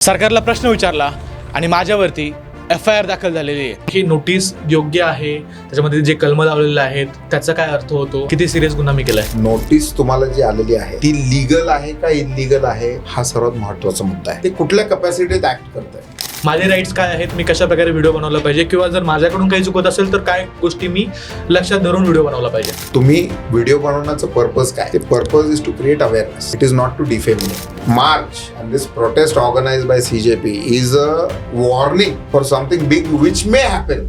सरकारला प्रश्न विचारला आणि माझ्यावरती FIR दाखल झालेली आहे. ही नोटीस योग्य आहे, त्याच्यामध्ये जे कलम लावलेले आहेत त्याचा काय अर्थ होतो, किती सिरियस गुन्हा मी केलाय? नोटीस तुम्हाला जी आलेली आहे ती लीगल आहे का इलिगल आहे हा सर्वात महत्वाचा मुद्दा आहे. ते कुठल्या कॅपॅसिटीत ऍक्ट करतंय, माझे राईट्स काय आहेत, मी कशा प्रकारे व्हिडिओ बनवला पाहिजे, किंवा जर माझ्याकडून काही चुकत असेल तर काय गोष्टी मी लक्षात धरून व्हिडिओ बनवला पाहिजे. तुम्ही व्हिडिओ बनवण्याचं पर्पज काय? ते purpose is to create awareness. It is not to defame me. March and this protest organized by CJP is a warning for something big which may happen.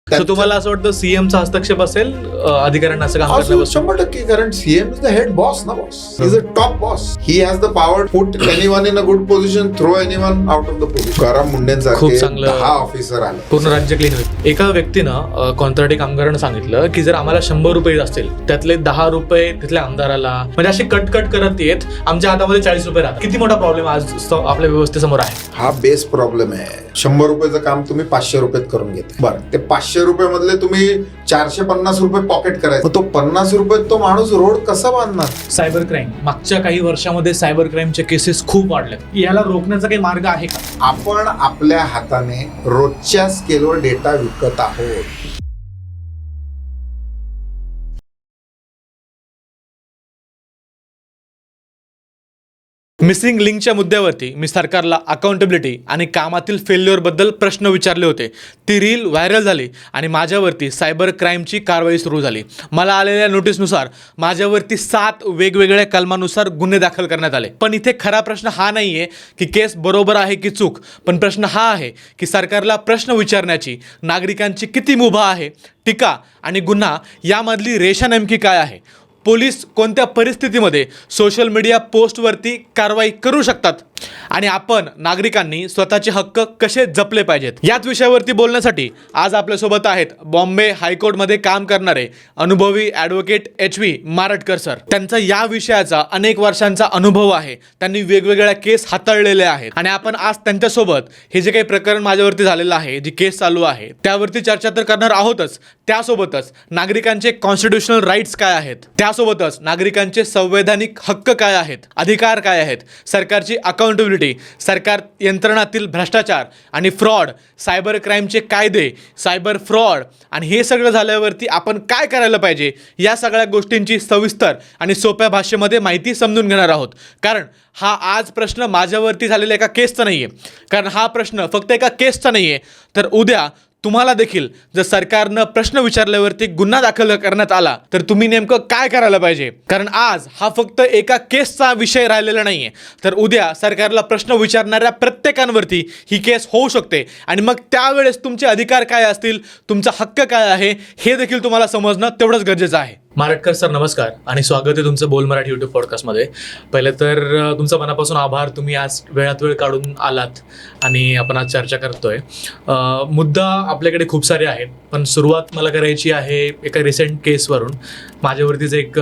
तर तुम्हाला असं वाटतं सीएमचा हस्तक्षेप असेल अधिकाऱ्यांना असं काम असं करण्यापासून? 100% कारण CM is the head boss ना boss. He is a top boss. He has the power to put anyone in a good position, throw anyone out of the position. करम मुंडेंसारखे खूप चांगलं 10 ऑफिसर आले. पूर्ण राज्य क्लीन होईल. एका व्यक्तीनं कंत्राटी कामगारांना सांगितलं की जर आम्हाला 100 रुपये असतील त्यातले 10 रुपये तिथल्या आमदाराला, म्हणजे असे कट करत येत आमच्या हातामध्ये 40 रुपये राहतात. किती मोठा प्रॉब्लेम आज आपल्या व्यवस्थेसमोर आहे. हा बेस प्रॉब्लेम आहे. 100 रुपयाचं काम तुम्ही 500 रुपयात करून घेता. बरं, ते 500 रुपये मधले तुम्ही 450 रुपये पॉकेट करायचं, तो 50 रुपयात तो माणूस रोड कसा बांधणार? सायबर क्राईम मागच्या काही वर्षामध्ये सायबर क्राईमचे केसेस खूप वाढले. याला रोखण्याचा काही मार्ग आहे का? आपण आपल्या हाताने रोजच्या स्केलवर डेटा विकत आहोत. मिसिंग लिंकच्या मुद्द्यावरती मी सरकारला अकाउंटेबिलिटी आणि कामातील फेल्युअरबद्दल प्रश्न विचारले होते. ती रील व्हायरल झाली आणि माझ्यावरती सायबर क्राईमची कारवाई सुरू झाली. मला आलेल्या नोटीसनुसार माझ्यावरती 7 वेगवेगळ्या कलमानुसार गुन्हे दाखल करण्यात आले. पण इथे खरा प्रश्न हा नाही आहे की केस बरोबर आहे की चूक, पण प्रश्न हा आहे की सरकारला प्रश्न विचारण्याची नागरिकांची किती मुभा आहे. टीका आणि गुन्हा यामधली रेषा नेमकी काय आहे? पोलीस कोणत्या परिस्थितीमध्ये सोशल मीडिया पोस्टवरती कारवाई करू शकतात आणि आपण नागरिकांनी स्वतःचे हक्क कसे जपले पाहिजेत, याच विषयावरती बोलण्यासाठी आज आपल्यासोबत आहेत बॉम्बे हायकोर्टमध्ये काम करणारे अनुभवी ॲडव्होकेट HV मारटकर सर. त्यांचा या विषयाचा अनेक वर्षांचा अनुभव आहे. त्यांनी वेगवेगळ्या केस हाताळलेल्या आहेत आणि आपण आज त्यांच्यासोबत हे जे काही प्रकरण माझ्यावरती झालेलं आहे, जी केस चालू आहे त्यावरती चर्चा तर करणार आहोतच. त्यासोबतच नागरिकांचे कॉन्स्टिट्युशनल राईट्स काय आहेत, त्यासोबतच नागरिकांचे संवैधानिक हक्क काय आहेत, अधिकार काय आहेत, सरकारची अकाउंटेबिलिटी, सरकार यंत्रणातील भ्रष्टाचार आणि फ्रॉड, सायबर क्राईमचे कायदे, सायबर फ्रॉड आणि हे सगळं झाल्यावरती आपण काय करायला पाहिजे, या सगळ्या गोष्टींची सविस्तर आणि सोप्या भाषेमध्ये माहिती समजून घेणार आहोत. कारण हा आज प्रश्न माझ्यावरती झालेला एका केसचा नाही आहे, कारण हा प्रश्न फक्त एका केसचा नाही आहे, तर उद्या तुम्हाला देखील जर सरकारनं प्रश्न विचारल्यावरती गुन्हा दाखल करण्यात आला तर तुम्ही नेमकं काय करायला पाहिजे. कारण आज हा फक्त एका केसचा विषय राहिलेला नाही आहे, तर उद्या सरकारला प्रश्न विचारणाऱ्या प्रत्येकांवरती ही केस होऊ शकते आणि मग त्यावेळेस तुमचे अधिकार काय असतील, तुमचा हक्क काय आहे, हे देखील तुम्हाला समजणं तेवढंच गरजेचं आहे. मारटकर सर नमस्कार आणि स्वागत आहे तुमचं बोल मराठी यूट्यूब पॉडकास्टमध्ये. पहिलं तर तुमचा मनापासून आभार, तुम्ही आज वेळात वेळ काढून आलात आणि आपण आज चर्चा करतोय. मुद्दा आपल्याकडे खूप सारे आहेत, पण सुरुवात मला करायची आहे एका रिसेंट केसवरून. माझ्यावरतीच एक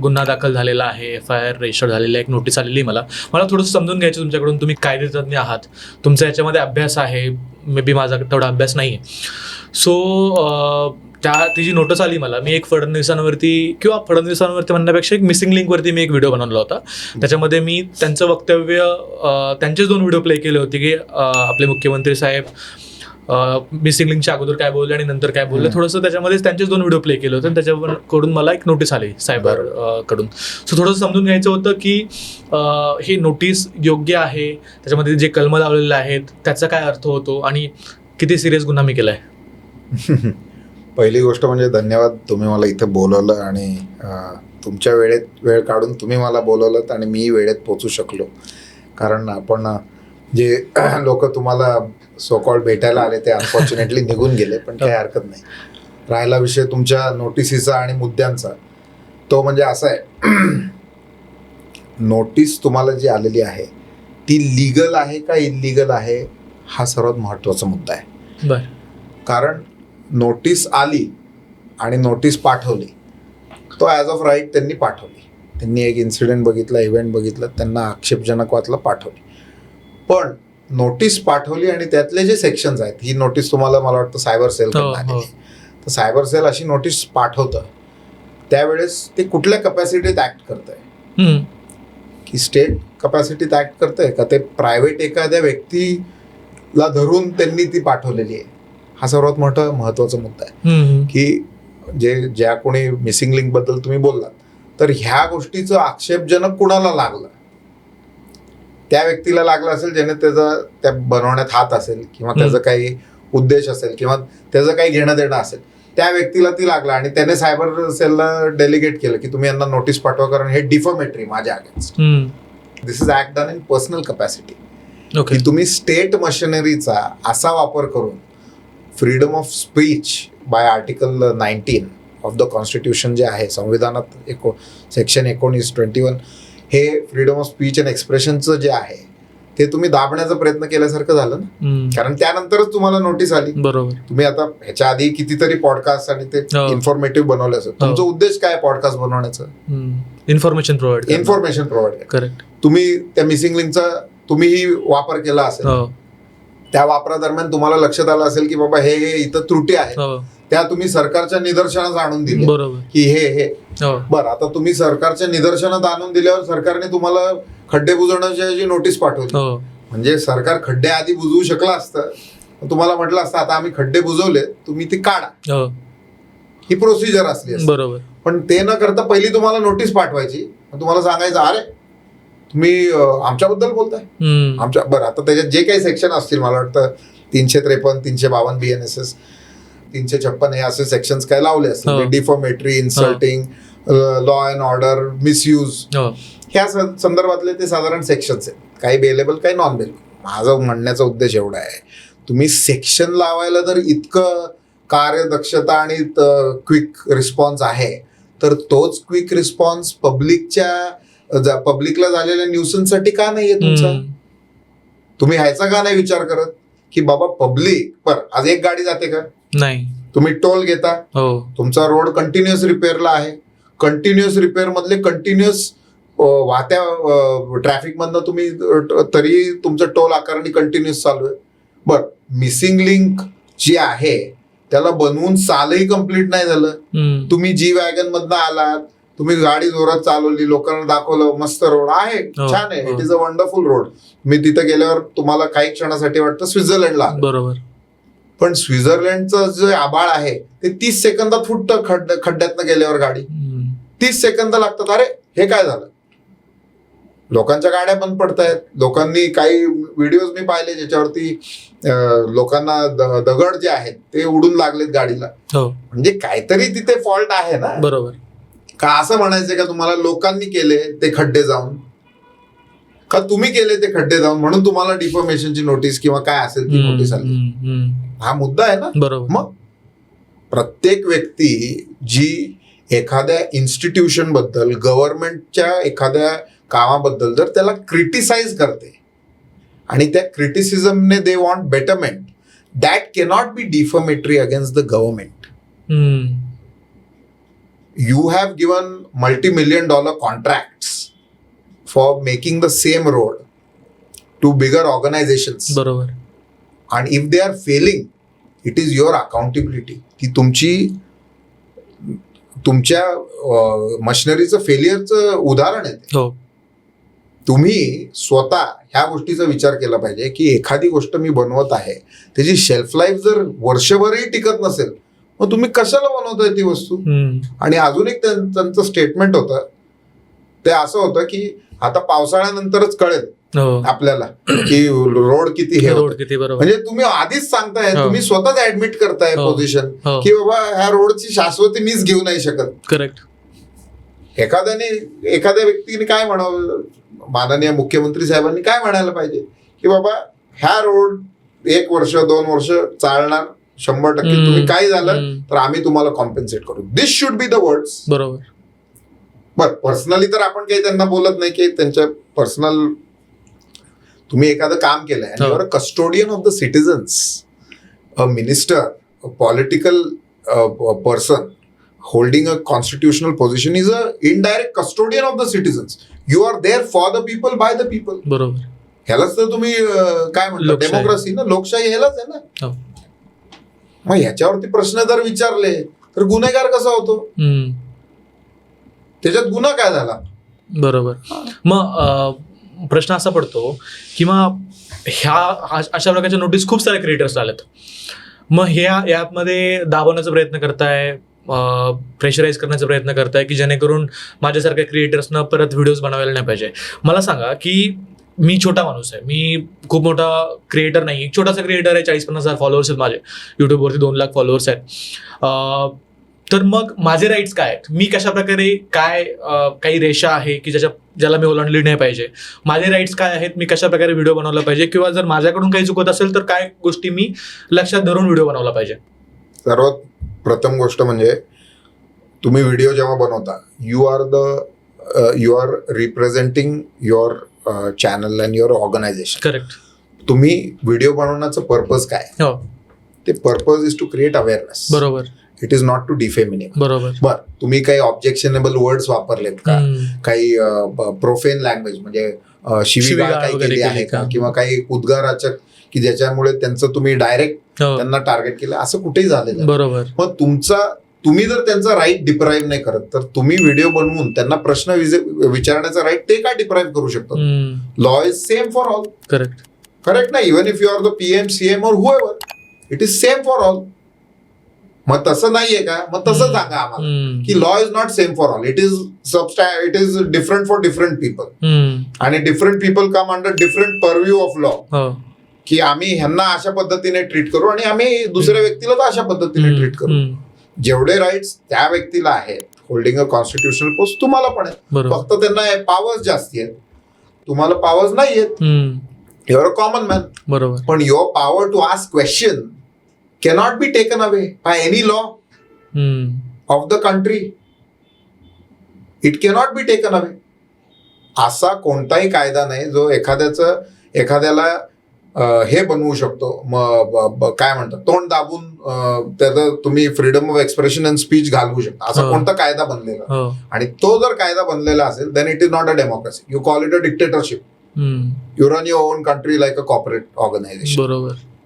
गुन्हा दाखल झालेला आहे, FIR रजिस्टर झालेला, एक नोटीस आलेली. मला थोडंसं समजून घ्यायचं तुमच्याकडून. तुम्ही कायदेतज्ञ आहात, तुमचा याच्यामध्ये अभ्यास आहे, मे बी माझा तेवढा अभ्यास नाही आहे. सो ती जी नोटीस आली मला, मी एक फडणवीसांवरती म्हणण्यापेक्षा एक मिसिंग लिंकवरती मी एक व्हिडिओ बनवला होता. त्याच्यामध्ये मी त्यांचं वक्तव्य, त्यांचेच 2 व्हिडिओ प्ले केले होते की आपले मुख्यमंत्री साहेब मिसिंग लिंकच्या अगोदर काय बोलले आणि नंतर काय बोलले, थोडंसं त्याच्यामध्येच त्यांचेच 2 व्हिडिओ प्ले केले होते आणि त्याच्याकडून मला एक नोटीस आली सायबर कडून. सो थोडंसं समजून घ्यायचं होतं की ही नोटीस योग्य आहे, त्याच्यामध्ये जे कलम लावलेले आहेत त्याचा काय अर्थ होतो आणि किती सिरियस गुन्हा मी केला आहे. पहिली गोष्ट म्हणजे धन्यवाद, तुम्ही मला इथं बोलवलं आणि तुमच्या वेळ काढून तुम्ही मला बोलवलं आणि मी वेळेत पोचू शकलो. कारण आपण जे लोक तुम्हाला सो कॉल्ड भेटायला आले ते अनफॉर्च्युनेटली निघून गेले, पण काही हरकत नाही. राहिला विषय तुमच्या नोटिसीचा आणि मुद्द्यांचा, तो म्हणजे असा आहे, नोटीस तुम्हाला जी आलेली आहे ती लीगल आहे का इलिगल आहे हा सर्वात महत्त्वाचा मुद्दा आहे. बरं, कारण नोटीस आली आणि नोटीस पाठवली, तो ॲज ऑफ राईट त्यांनी पाठवली. त्यांनी एक इन्सिडेंट बघितला, इव्हेंट बघितलं, त्यांना आक्षेपजनक वाटलं, पाठवली. पण नोटीस पाठवली आणि त्यातले जे सेक्शन्स आहेत, ही नोटीस तुम्हाला मला वाटतं सायबर सेल आलेली, तर सायबर सेल अशी नोटीस पाठवतं त्यावेळेस ते कुठल्या कॅपॅसिटीत ऍक्ट करतंय. की स्टेट कपॅसिटीत ऍक्ट करतंय का ते प्रायव्हेट एखाद्या व्यक्तीला धरून त्यांनी ती पाठवलेली आहे. हा सर्वात मोठा महत्वाचा मुद्दा आहे की ज्या कोणी मिसिंग लिंक बद्दल तुम्ही बोललात तर ह्या गोष्टीचं आक्षेपजनक कुणाला लागलं, त्या व्यक्तीला लागला असेल ज्याने त्याचा त्या बनवण्यात हात असेल किंवा त्याचा काही उद्देश असेल किंवा त्याचं काही घेणं देणं असेल, त्या व्यक्तीला ती लागला आणि त्याने सायबर सेलला डेलिगेट केलं की तुम्ही यांना नोटीस पाठवा कारण हे डिफॉमेटरी माझ्या against. This is act done in personal capacity. की तुम्ही स्टेट मशिनरीचा असा वापर करून freedom of speech bye article 19 of the constitution जे आहे संविधानात सेक्शन 1921 हे फ्रीडम ऑफ स्पीच अँड एक्सप्रेशनचं जे आहे ते तुम्ही दाबण्याचा प्रयत्न केल्यासारखं झालं ना. कारण त्यानंतरच तुम्हाला नोटीस आली. बरोबर. तुम्ही आता ह्याच्या आधी कितीतरी पॉडकास्ट आणि ते इन्फॉर्मेटिव्ह बनवले असेल. तुमचा उद्देश काय पॉडकास्ट बनवण्याचा? Information provide. करेक्ट. तुम्ही त्या मिसिंग लिंकचा तुम्हीही वापर केला असेल. त्या वापरादरम्यान तुम्हाला लक्षात आलं असेल की बाबा हे इथं त्रुटी आहे, त्या तुम्ही सरकारच्या निदर्शनास आणून दिली की हे बरं. आता तुम्ही सरकारच्या निदर्शनात आणून दिल्यावर सरकारने तुम्हाला खड्डे बुजवण्याची नोटीस पाठवली. म्हणजे सरकार खड्डे आधी बुजवू शकलं असतं, तुम्हाला म्हटलं असतं आता आम्ही खड्डे बुजवले, तुम्ही ती काढा. ही प्रोसिजर असली असती. बरोबर. पण ते न करता पहिली तुम्हाला नोटीस पाठवायची, तुम्हाला सांगायचं अरे तुम्ही आमच्याबद्दल बोलताय आमच्या. बरं, आता त्याच्यात जे काही सेक्शन असतील मला वाटतं 353, 352 BNSS, 356 हे असे सेक्शन्स काय लावले असतील. Defamatory, insulting, law and order, misuse, ह्या संदर्भातले ते साधारण सेक्शन्स आहेत. काही बेलेबल, काही नॉन बेलेबल. माझं म्हणण्याचा उद्देश एवढा आहे, तुम्ही सेक्शन लावायला जर इतकं कार्यदक्षता आणि क्विक रिस्पॉन्स आहे तर तोच क्विक रिस्पॉन्स पब्लिकला झालेल्या न्यूसन्ससाठी का नाहीये तुमचा? तुम्ही ह्याचा का नाही विचार करत की बाबा पब्लिक आज एक गाडी जाते का? नाही. तुम्ही टोल घेता, तुमचा रोड कंटिन्युअस रिपेअरला आहे, कंटिन्युअस रिपेअर मधले कंटिन्युअस वाहत्या ट्रॅफिक मधनं तुम्ही तरी तुमचं टोल आकारणी कंटिन्युअस चालू आहे. बरं, मिसिंग लिंक जी आहे त्याला बनवून सालही कम्प्लीट नाही झालं. तुम्ही जी वॅगन मधनं आलात, तुम्ही गाडी जोरात चालवली, लोकांना दाखवलं मस्त रोड आहे, छान आहे, it is a wonderful road. मी तिथे गेल्यावर तुम्हाला काही क्षणासाठी वाटतं स्वित्झर्लंडला. बरोबर. पण स्वित्झर्लंडचं जे आबाळ आहे ते 30 सेकंदात फुटतं. खड्ड्यातनं गेल्यावर गाडी 30 सेकंद लागतात. अरे हे काय झालं? लोकांच्या गाड्या बंद पडतायत. लोकांनी काही व्हिडिओज मी पाहिले ज्याच्यावरती लोकांना दगड जे आहेत ते उडून लागलेत गाडीला. म्हणजे काहीतरी तिथे फॉल्ट आहे ना. बरोबर. का असं म्हणायचं का तुम्हाला लोकांनी केले ते खड्डे जाऊन, का तुम्ही केले ते खड्डे जाऊन म्हणून तुम्हाला डिफॉर्मेशनची नोटीस किंवा काय असेल ती नोटीस आली? हा मुद्दा आहे ना. बरोबर. मग प्रत्येक व्यक्ती जी एखाद्या इन्स्टिट्यूशन बद्दल, गव्हर्नमेंटच्या एखाद्या कामाबद्दल जर त्याला क्रिटिसाइज करते आणि त्या क्रिटिसिझमने they want betterment, that cannot be defamatory against the government. You have given multi-million-dollar contracts for making the same road to bigger organizations. बरोबर. And if they are failing, it is your accountability. की तुमच्या मशिनरीचं फेलियरचं उदाहरण आहे. तुम्ही स्वतः ह्या गोष्टीचा विचार केला पाहिजे की एखादी गोष्ट मी बनवत आहे त्याची शेल्फ लाईफ जर वर्षभरही टिकत नसेल मग तुम्ही कशाला बनवताय ती वस्तू? आणि अजून एक त्यांचं स्टेटमेंट होतं, ते असं होतं की आता पावसाळ्यानंतरच कळेल आपल्याला की रोड किती हे म्हणजे तुम्ही आधीच सांगताय, तुम्ही स्वतःच ऍडमिट करताय पोझिशन की बाबा ह्या रोडची शाश्वती मीच घेऊ नाही शकत. करेक्ट. एखाद्या व्यक्तीने काय म्हणावं, माननीय मुख्यमंत्री साहेबांनी काय म्हणायला पाहिजे की बाबा ह्या रोड 1 वर्ष 2 वर्ष चालणार, 100% तुम्ही काय झालं तर आम्ही तुम्हाला कॉम्पेन्सेट करू. दिस शुड बी द वर्ड्स. बरोबर. बरं, पर्सनली तर आपण काही त्यांना बोलत नाही की त्यांच्या पर्सनल, तुम्ही एखादं काम केलंय आणि you're a custodian of the citizens, a minister, a political person holding a constitutional position is a indirect custodian of the citizens. You are there for the people, by the people. बरोबर. ह्यालाच तर तुम्ही काय म्हणता, democracy ना, लोकशाही ह्यालाच आहे ना. मग ह्याच्यावरती प्रश्न जर विचारले तर गुन्हेगार कसा होतो? त्याच्यात गुन्हा काय झाला? बरोबर. मग प्रश्न असा पडतो की मग अशा प्रकारच्या नोटीस खूप सारे क्रिएटर्स आलेत, मग ह्या ॲपमध्ये दाबवण्याचा प्रयत्न करताय, प्रेशराईज करण्याचा प्रयत्न करताय की जेणेकरून माझ्यासारख्या क्रिएटर्सना परत व्हिडिओज बनवायला नाही पाहिजे. मला सांगा की मी छोटा माणूस आहे, मी खूप मोठा क्रिएटर नाही, एक छोटासा क्रिएटर आहे, 40-50 फॉलोअर्स आहेत माझे, यूट्यूबवरती 2 लाख फॉलोअर्स आहेत. तर मग माझे राईट्स काय आहेत, मी कशा प्रकारे काही रेषा आहे की ज्याला मी ओलांडली नाही पाहिजे, माझे राईट्स काय आहेत, मी कशा प्रकारे व्हिडिओ बनवला पाहिजे, किंवा जर माझ्याकडून काही चुकत असेल तर काय गोष्टी मी लक्षात धरून व्हिडिओ बनवला पाहिजे. सर्वात प्रथम गोष्ट म्हणजे तुम्ही व्हिडिओ जेव्हा बनवता, you are representing your channel and your organisation. Correct. तुम्ही व्हिडिओ बनवण्याचं पर्पज काय, हो, ते purpose is to create awareness. बरोबर. It is not to defame anyone. बरोबर. तुम्ही काही ऑब्जेक्शनेबल वर्ड्स वापरलेत का, काही प्रोफेन लँग्वेज म्हणजे शिवीगाळ काही केली आहे का, किंवा काही उद्गाराचक की ज्याच्यामुळे त्यांचं तुम्ही डायरेक्ट त्यांना टार्गेट केलं, असं कुठेही झालेलं. बरोबर. मग तुम्ही जर त्यांचा राईट डिप्राईव्ह नाही करत, तर तुम्ही व्हिडिओ बनवून त्यांना प्रश्न विचारण्याचा राईट ते काय डिप्राईव्ह करू शकतात. Law is same for all. Correct ना. Even if you are the PM, CM or whoever, it is same for all. मग तसं नाहीये का, मग तसं सांगा आम्हाला की law is not same for all, it is different for different people, आणि different people come under different purview of law. की आम्ही ह्यांना अशा पद्धतीने ट्रीट करू आणि आम्ही दुसऱ्या व्यक्तीला तर अशा पद्धतीने ट्रीट करू. जेवढे राईट्स त्या व्यक्तीला आहेत, होल्डिंग अ कॉन्स्टिट्युशनल पोस्ट, तुम्हाला पण आहे, फक्त त्यांना पॉवर्स जास्ती आहेत, तुम्हाला पॉवर्स नाही आहेत. You are a common man. बरोबर. पण your power to ask question cannot be taken away by any law of the country. It cannot be taken away. असा कोणताही कायदा नाही जो एखाद्याला हे बनवू शकतो, काय म्हणतात, तोंड दाबून त्याचं तुम्ही freedom of expression and speech घालवू शकता, असा कोणता कायदा बनलेला. आणि तो जर कायदा बनलेला असेल, then it is not a democracy. You call it a dictatorship. You run your own country like a corporate organisation.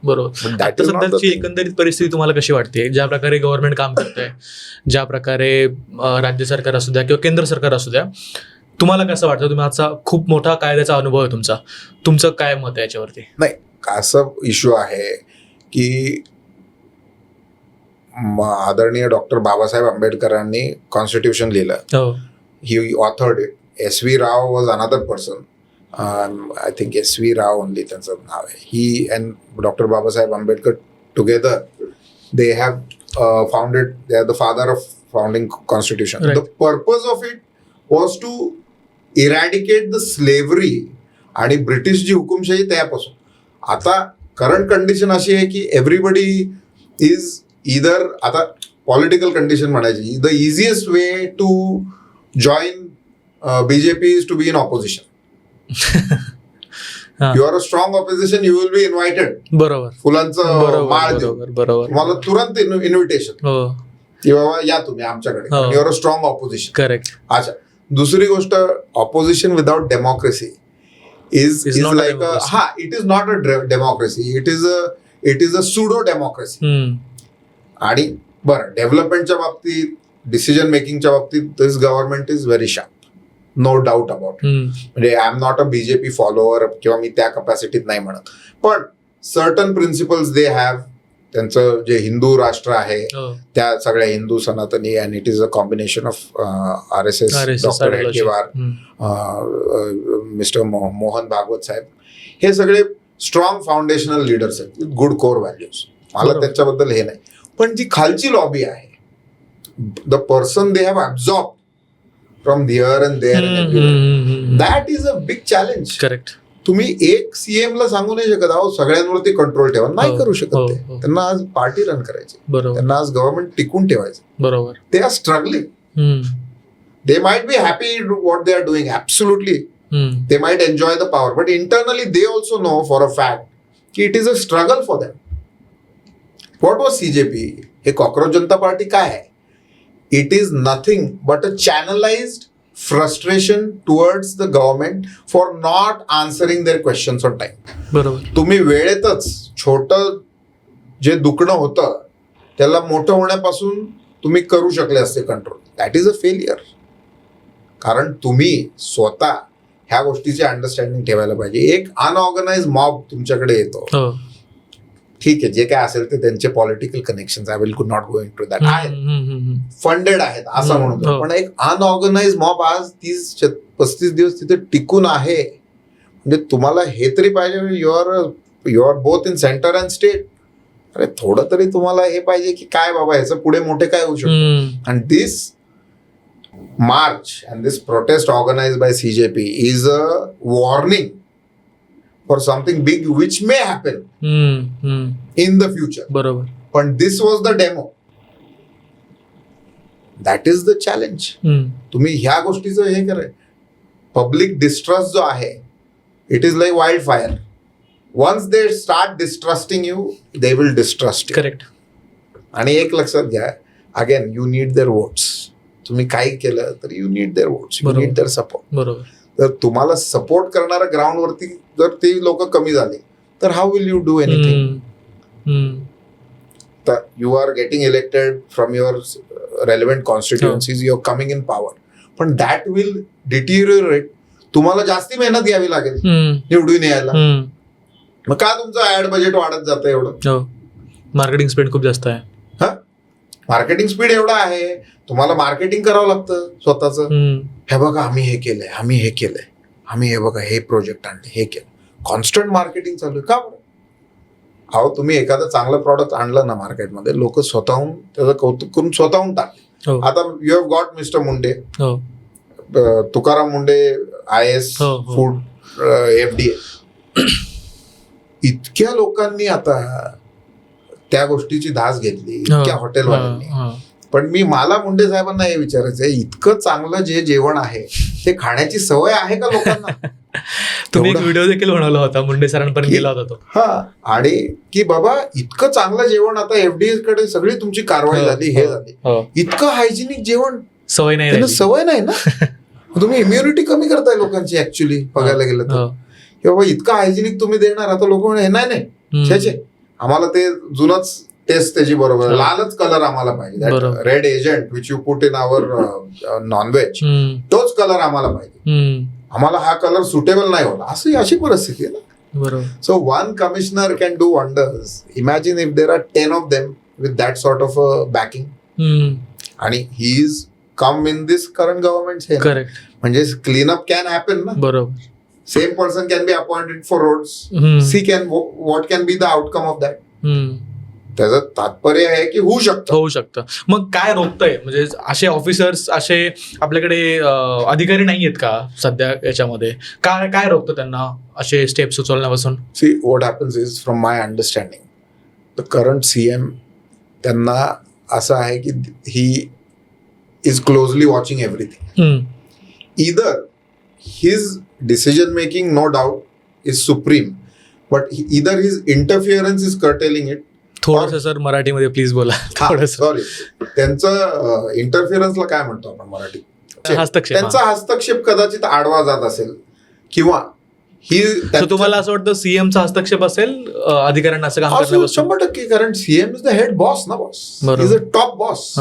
बरोबर. आता सध्याची एकंदरीत परिस्थिती तुम्हाला कशी वाटते, ज्या प्रकारे गव्हर्नमेंट काम करतंय, ज्या प्रकारे राज्य सरकार असू द्या किंवा केंद्र सरकार असू द्या, तुम्हाला कसं वाटतं? तुम्ही आजचा खूप मोठा कायद्याचा अनुभव आहे तुमचं काय मत आहे याच्यावरती? नाही, असं इश्यू आहे की आदरणीय डॉक्टर बाबासाहेब आंबेडकरांनी कॉन्स्टिट्यूशन लिहिलं. He authored it. SV Rao was another person. I think SV Rao only त्यांचं नाव आहे. He and Dr. Babasaheb Ambedkar together, they have founded, they are the father of founding constitution. Right. The purpose of it was to eradicate the slavery आणि British जी हुकुमशाही त्यापासून. आता current condition अशी आहे की everybody is either, आता political condition म्हणायची, the easiest way to join BJP is to be in opposition. You are a strong opposition, you will be invited. बरोबर. फुलांचं माळ देऊन तुम्हाला तुरंत इन्व्हिटेशन की बाबा या तुम्ही आमच्याकडे. You are a strong opposition. Correct. अच्छा, दुसरी गोष्ट, opposition without democracy is like it is not a democracy, it is a pseudo democracy. आणि बरं, डेव्हलपमेंटच्या बाबतीत, डिसिजन मेकिंगच्या बाबतीत this government is very sharp. No doubt about. म्हणजे I am not a BJP follower किंवा मी त्या कपॅसिटीत नाही म्हणत, पण सर्टन प्रिन्सिपल्स दे हॅव. त्यांचं जे हिंदू राष्ट्र आहे त्या सगळ्या हिंदू सनातनी, and it is a combination of RSS, doctor Hedgewar, mister Mohan Bhagwat साहेब, हे सगळे स्ट्रॉंग फाउंडेशनल लीडर्स आहेत विथ गुड कोर व्हॅल्यूज. मला त्याच्याबद्दल हे नाही. पण जी खालची लॉबी आहे, the person they have absorb from here and there and everywhere. That is a big challenge. Correct. तुम्ही एक CM ला सांगू नाही शकत आहो सगळ्यांवरती कंट्रोल ठेवा, नाही करू शकत ते. त्यांना आज पार्टी रन करायची, त्यांना आज गव्हर्नमेंट टिकून ठेवायचं. बरोबर. ते are struggling. They might be happy what they are doing, absolutely. They might enjoy the power, but internally they also know for a fact की it is a struggle for them. What was CJP? हे cockroach Janata party काय आहे? It is nothing but a channelized frustration towards the government for not answering their questions on time. बरोबर. तुम्ही वेळेतच छोटं जे दुखणं होतं त्याला मोठं होण्यापासून तुम्ही करू शकले असते control. That is a failure. कारण तुम्ही स्वतः ह्या गोष्टीची अंडरस्टँडिंग ठेवायला पाहिजे. एक अनऑर्गनाइज मॉब तुमच्याकडे येतो, हो. ठीक आहे, जे काय असेल ते त्यांचे political connection, I will not go into that, आहेत, फंडेड आहेत असं म्हणतो. हो. पण एक अनऑर्गनाइज मॉब आज 30-35 दिवस तिथे टिकून आहे, म्हणजे तुम्हाला हे तरी पाहिजे, you are both in centre and state. अरे थोडं तरी तुम्हाला हे पाहिजे की काय बाबा ह्याचं पुढे मोठे काय होऊ शकतं. And this march and this protest organized by CJP is a warning for something big which may happen in the future. बरोबर. But this was the demo. That is the challenge. तुम्ही ह्या गोष्टीचं हे कराय, पब्लिक डिस्ट्रस्ट जो आहे, it is like wildfire. Once they start distrusting you, they will distrust. Correct. आणि एक लक्षात घ्या, again you need their votes. तुम्ही काही केलं तर you need their votes, you need their support. बरोबर. तर तुम्हाला सपोर्ट करणाऱ्या ग्राउंडवरती जर ते लोक कमी झाले तर how will you do anything. तर you are getting elected from your relevant constituencies, you are coming in power, पण दॅट विल डिटिरियोरेट. तुम्हाला जास्ती मेहनत घ्यावी लागेल निवडून यायला. मग का तुमचं ऍड बजेट वाढत जातं एवढं? मार्केटिंग स्पेंड खूप जास्त आहे. मार्केटिंग स्पीड एवढा आहे, तुम्हाला मार्केटिंग करावं लागतं स्वतःचं. हे बघा आम्ही हे केलंय, आम्ही हे केलंय, आम्ही हे बघा हे प्रोजेक्ट आणले, हे केलं. कॉन्स्टंट मार्केटिंग चालू आहे. का बरं? अहो तुम्ही एखादं चांगलं प्रॉडक्ट आणलं ना मार्केटमध्ये, लोक स्वतःहून त्याचं कौतुक करून स्वतःहून टाकले. आता you have got mister Munde, Tukaram Munde IAS food FDA. इतक्या लोकांनी आता त्या गोष्टीची धास घेतली, इतक्या हॉटेलवाल्यांनी. पण मला मुंडे साहेबांना हे विचारायचं आहे, इतकं चांगलं जे जेवण आहे ते खाण्याची सवय आहे का लोकांना? तुम्ही एक व्हिडिओ देखील बनवला होता, मुंडे सरांपर्यंत गेला होता तो. हा, आणि की बाबा इतकं चांगलं जेवण, आता FDA कडे सगळी तुमची कारवाई झाली, हे झाली, इतकं हायजिनिक जेवण सवय नाही, सवय नाही ना. तुम्ही इम्युनिटी कमी करताय लोकांची ऍक्च्युली बघायला गेलं तर. की बाबा इतकं हायजिनिक तुम्ही देणार, आता लोक म्हणे नाही छे आम्हाला ते जुनच टेस्ट त्याची बरोबर, लालच कलर आम्हाला पाहिजे, red agent which you put in our nonveg, तोच कलर आम्हाला पाहिजे, आम्हाला हा कलर सुटेबल नाही होता. अशी परिस्थिती आहे ना. So one commissioner can do wonders. Imagine if there are 10 of them with that sort of backing. आणि he is come in this current government. Correct. म्हणजे क्लीनअप कॅन हॅपन ना. बरोबर. Same person can be appointed for roads. See can what can be the outcome of that. त्याचं तात्पर्य आहे की होऊ शकतं. मग काय रोखतंय, म्हणजे असे ऑफिसर्स, असे आपल्याकडे अधिकारी नाही आहेत का सध्या याच्यामध्ये? काय रोखतं त्यांना असे स्टेप्स उचलण्यापासून? See what happens is, from my understanding, the current CM त्यांना असं आहे की he is closely watching everything. Either his decision making, no doubt, is supreme, but either his interference is curtailing it. थोडंसं sir मराठीमध्ये please बोला. Sorry, त्यांचं इंटरफिअरन्सला काय म्हणतो आपण मराठी? हस्तक्षेप. त्यांचा हस्तक्षेप कदाचित आडवा जात असेल, किंवा ही तुम्हाला असं वाटतं CMचा हस्तक्षेप असेल अधिकाऱ्यांना असं काम करण्यापासून? 100%. कारण CM is the head boss ना. Boss is a top boss.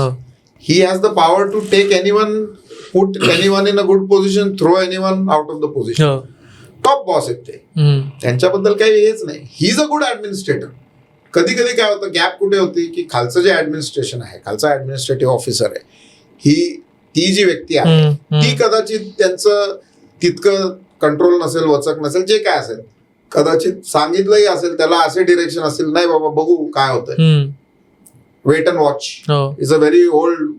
He has the power to take anyone, put anyone in a good position, throw anyone out of the position. Top boss आहेत ते, त्यांच्याबद्दल काही हेच नाही. He is a good administrator. कधी कधी काय होतं, गॅप कुठे होती की खालचं जे ऍडमिनिस्ट्रेशन आहे, खालचा ऍडमिनिस्ट्रेटिव्ह ऑफिसर आहे, ती जी व्यक्ती आहे ती कदाचित त्यांचं तितकं कंट्रोल नसेल, वचक नसेल, जे काय असेल, कदाचित सांगितलंही असेल त्याला, असे डिरेक्शन असेल, नाही बाबा बघू काय होतंय, wait and watch. Is a very old,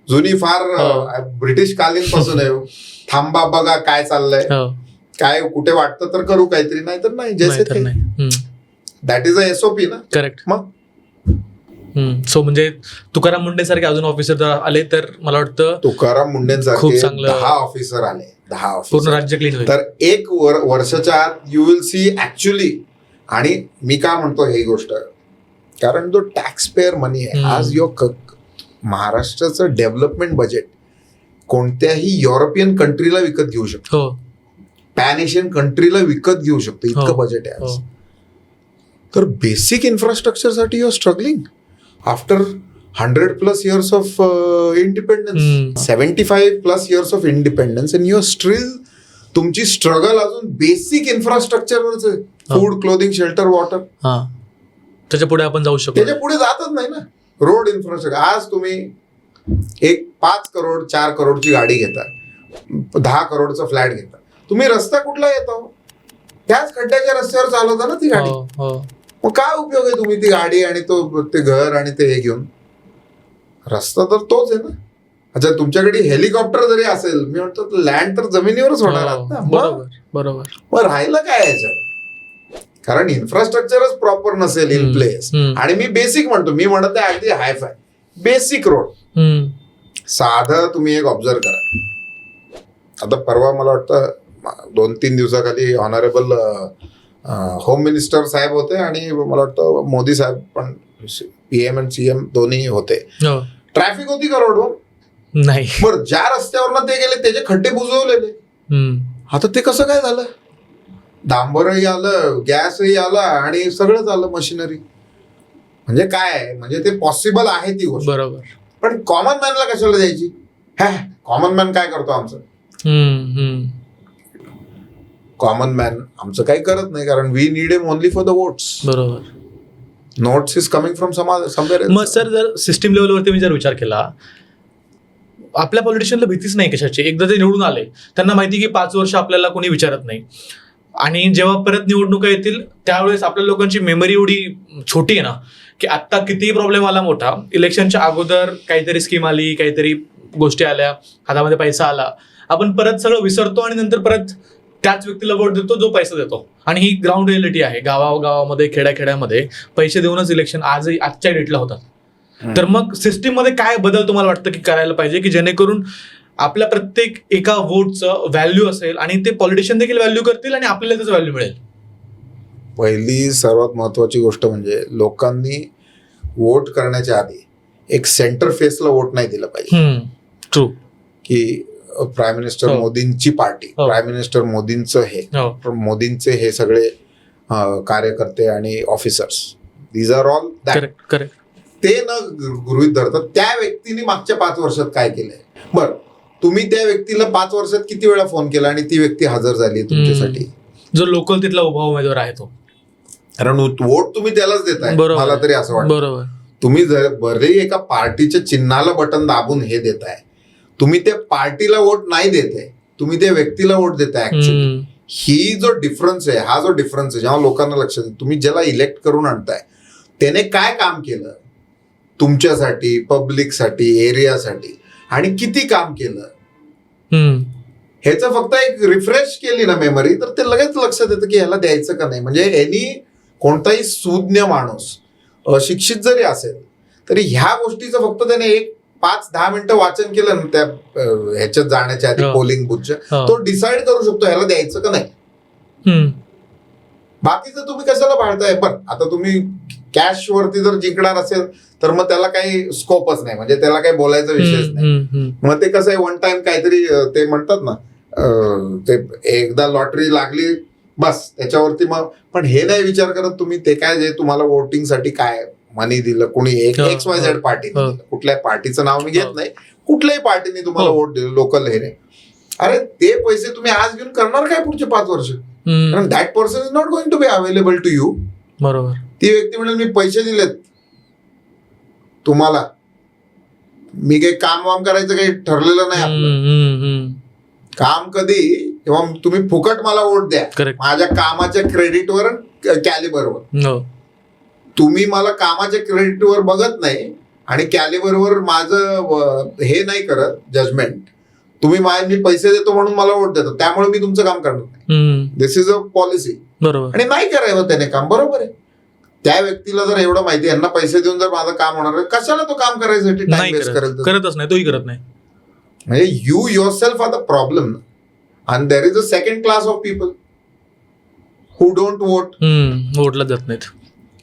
जुनी फार ब्रिटिश कालीन पासून आहे. थांबा बघा काय चाललंय, काय कुठे वाटतं तर करू काहीतरी, नाही तर नाही, जैसे ते. दॅट इज अ SOP ना. करेक्ट. मग सो म्हणजे तुकाराम मुंडे सारखे अजून ऑफिसर जर आले तर मला वाटतं तुकाराम मुंडेंसारखे 10 ऑफिसर आले, 10 ऑफिसर, पूर्ण राज्य क्लीन होईल. तर एक वर्षाच्या आत यू विल सी ऍक्च्युली. आणि मी का म्हणतो ही गोष्ट, कारण जो टॅक्स पेअर मनी आहे आज, महाराष्ट्राचं डेव्हलपमेंट बजेट कोणत्याही युरोपियन कंट्रीला विकत घेऊ शकतो, पॅन एशियन कंट्रीला विकत घेऊ शकतो, इतकं बजेट आहे आज. तर बेसिक इन्फ्रास्ट्रक्चरसाठी you are struggling after 100+ years of independence, 75+ years of independence, and you're still तुमची स्ट्रगल अजून बेसिक इन्फ्रास्ट्रक्चरवरच आहे. Food, clothing, shelter, water. त्याच्या पुढे आपण जाऊ शकतो. त्याच्या पुढे जातच नाही ना. Road infrastructure. आज तुम्ही एक 5 करोड 4 करोडची गाडी घेता, 10 करोडचा फ्लॅट घेता, तुम्ही रस्ता कुठला येतो? त्याच खड्ड्याच्या रस्त्यावर चालवता ना ती गाडी. मग काय उपयोग आहे तुम्ही ती गाडी आणि ते घर आणि ते हे घेऊन? रस्ता तर तोच आहे ना. अच्छा, तुमच्याकडे हेलिकॉप्टर जरी असेल, मी म्हणतो लँड तर जमिनीवरच होणार ना. बरोबर. मग राहिलं काय याच्यात? कारण इन्फ्रास्ट्रक्चरच प्रॉपर नसेल इन प्लेस. आणि मी बेसिक म्हणतो, मी म्हणत आहे अगदी हायफाय बेसिक रोड. साधं तुम्ही एक ऑब्झर्व करा. आता परवा मला वाटतं 2-3 दिवसाखाली ऑनरेबल होम मिनिस्टर साहेब होते आणि मला वाटतं मोदी साहेब पण, PM आणि CM दोन्ही होते. ट्रॅफिक होती का रोडवर? नाही. बरं, ज्या रस्त्यावर ते गेले त्याचे खड्डे बुजवलेले. आता ते कसं काय झालं? डांबरही आलं, गॅसही आला आणि सगळंच आलं, मशिनरी. म्हणजे काय, म्हणजे ते पॉसिबल आहे ती गोष्ट. बरोबर. पण कॉमन मॅनला कशाला द्यायची? कॉमन मॅन काय करतो आमचं? कॉमन मॅन आमचं काही करत नाही, कारण we need him only for the votes. बरोबर. Notes is coming from somewhere. मग सर, जर सिस्टीम लेवलवरती मी जर विचार केला, आपल्या पॉलिटिशियनला भीतीच नाही कशाची. एकदा ते निवडून आले, त्यांना माहिती की 5 वर्ष आपल्याला कोणी विचारत नाही. आणि जेव्हा परत निवडणुका येतील त्यावेळेस आपल्या लोकांची मेमरी एवढी छोटी आहे ना, की आत्ता कितीही प्रॉब्लेम आला मोठा, इलेक्शनच्या अगोदर काहीतरी स्कीम आली, काहीतरी गोष्टी आल्या, हातामध्ये पैसा आला, आपण परत सगळं विसरतो आणि नंतर परत त्याच व्यक्तीला वोट देतो जो पैसा देतो. आणि ही ग्राउंड रिअलिटी आहे. गावागावामध्ये, खेड्याखेड्यामध्ये पैसे देऊनच इलेक्शन आजच्या डेटला होतात. तर मग सिस्टीम मध्ये काय बदल तुम्हाला वाटतं की करायला पाहिजे, की जेणेकरून आपल्या प्रत्येक एका वोटचं व्हॅल्यू असेल आणि ते पॉलिटिशियन देखील व्हॅल्यू करतील आणि आपल्याला त्याचं व्हॅल्यू मिळेल? पहिली सर्वात महत्वाची गोष्ट म्हणजे लोकांनी वोट करण्याच्या आधी एक सेंटर फेसला वोट नाही दिलं पाहिजे. ट्रू. की प्राईम मिनिस्टर मोदींची पार्टी, प्राईम मिनिस्टर मोदींचं हे, मोदींचे हे सगळे कार्यकर्ते आणि officers, these are all correct. ते न गृहीत धरतात त्या व्यक्तीने मागच्या 5 वर्षात काय केलंय. बरं, तुम्ही त्या व्यक्तीला 5 वर्षात किती वेळा फोन केला आणि ती व्यक्ती हजर झाली तुमच्यासाठी? जो लोकल तिथला उभा उमेदवार आहे तो. कारण वोट तुम्ही त्यालाच देताय. मला तरी असं वाटतं. बरोबर. तुम्ही जर बरे एका पार्टीच्या चिन्हाला बटन दाबून हे देताय, तुम्ही त्या पार्टीला वोट नाही देताय, तुम्ही त्या व्यक्तीला वोट देताय. ऍक्च्युली ही जो डिफरन्स आहे, हा जो डिफरन्स आहे, जेव्हा लोकांना लक्षात येईल, तुम्ही ज्याला इलेक्ट करून आणताय त्याने काय काम केलं तुमच्यासाठी, पब्लिकसाठी, एरियासाठी, आणि किती काम केलं, ह्याचं फक्त एक रिफ्रेश केली ना मेमरी, तर ते लगेच लक्षात येतं की ह्याला द्यायचं का नाही. म्हणजे कोणताही सुज्ञ माणूस, अशिक्षित जरी असेल तरी ह्या गोष्टीचं फक्त त्याने 5-10 मिनिटं वाचन केलं ना त्या ह्याच्यात जाण्याच्या आधी, पोलिंग बुथच्या, तो डिसाईड करू शकतो ह्याला द्यायचं का नाही. बाकीचं तुम्ही कशाला पाळताय? पण आता तुम्ही कॅश वरती जर जिंकणार असेल तर मग त्याला काही स्कोपच नाही, म्हणजे त्याला काही बोलायचा विषयच नाही. मग ते कसं आहे, वन टाइम काहीतरी ते म्हणतात ना, ते एकदा लॉटरी लागली बस त्याच्यावरती. मग पण हे नाही विचार करत तुम्ही ते काय जे तुम्हाला वोटिंगसाठी काय मनी दिलं, कोणी XYZ पार्टी, कुठल्या पार्टीचं नाव मी घेत नाही, कुठल्याही पार्टीने तुम्हाला वोट दिलं, लोकल हे नाही, अरे ते पैसे तुम्ही आज घेऊन करणार काय पुढचे 5 वर्ष? कारण that person is not going to be available to you. बरोबर. ती व्यक्ती म्हणेल मी पैसे दिलेत तुम्हाला, मी काही काम करायचं काही ठरलेलं नाही आपलं. काम कधी, किंवा तुम्ही फुकट मला वोट द्या माझ्या कामाच्या क्रेडिटवर, कॅलिबरवर. तुम्ही मला कामाच्या क्रेडिटवर बघत नाही आणि कॅलिबरवर माझं हे नाही करत जजमेंट. तुम्ही मी पैसे देतो म्हणून मला वोट देतो, त्यामुळे मी तुमचं काम करणार नाही. दिस इज अ पॉलिसी. बरोबर. आणि नाही करावं त्याने काम. बरोबर आहे. त्या व्यक्तीला जर एवढं माहिती, यांना पैसे देऊन जर माझं काम होणार, कशाला तो काम करायसाठी टाइम वेस्ट करेल? करतच नाही, तोही करत नाही. म्हणजे you yourself are the problem. And there is a second class of people who don't vote. वोटला जात नाहीत.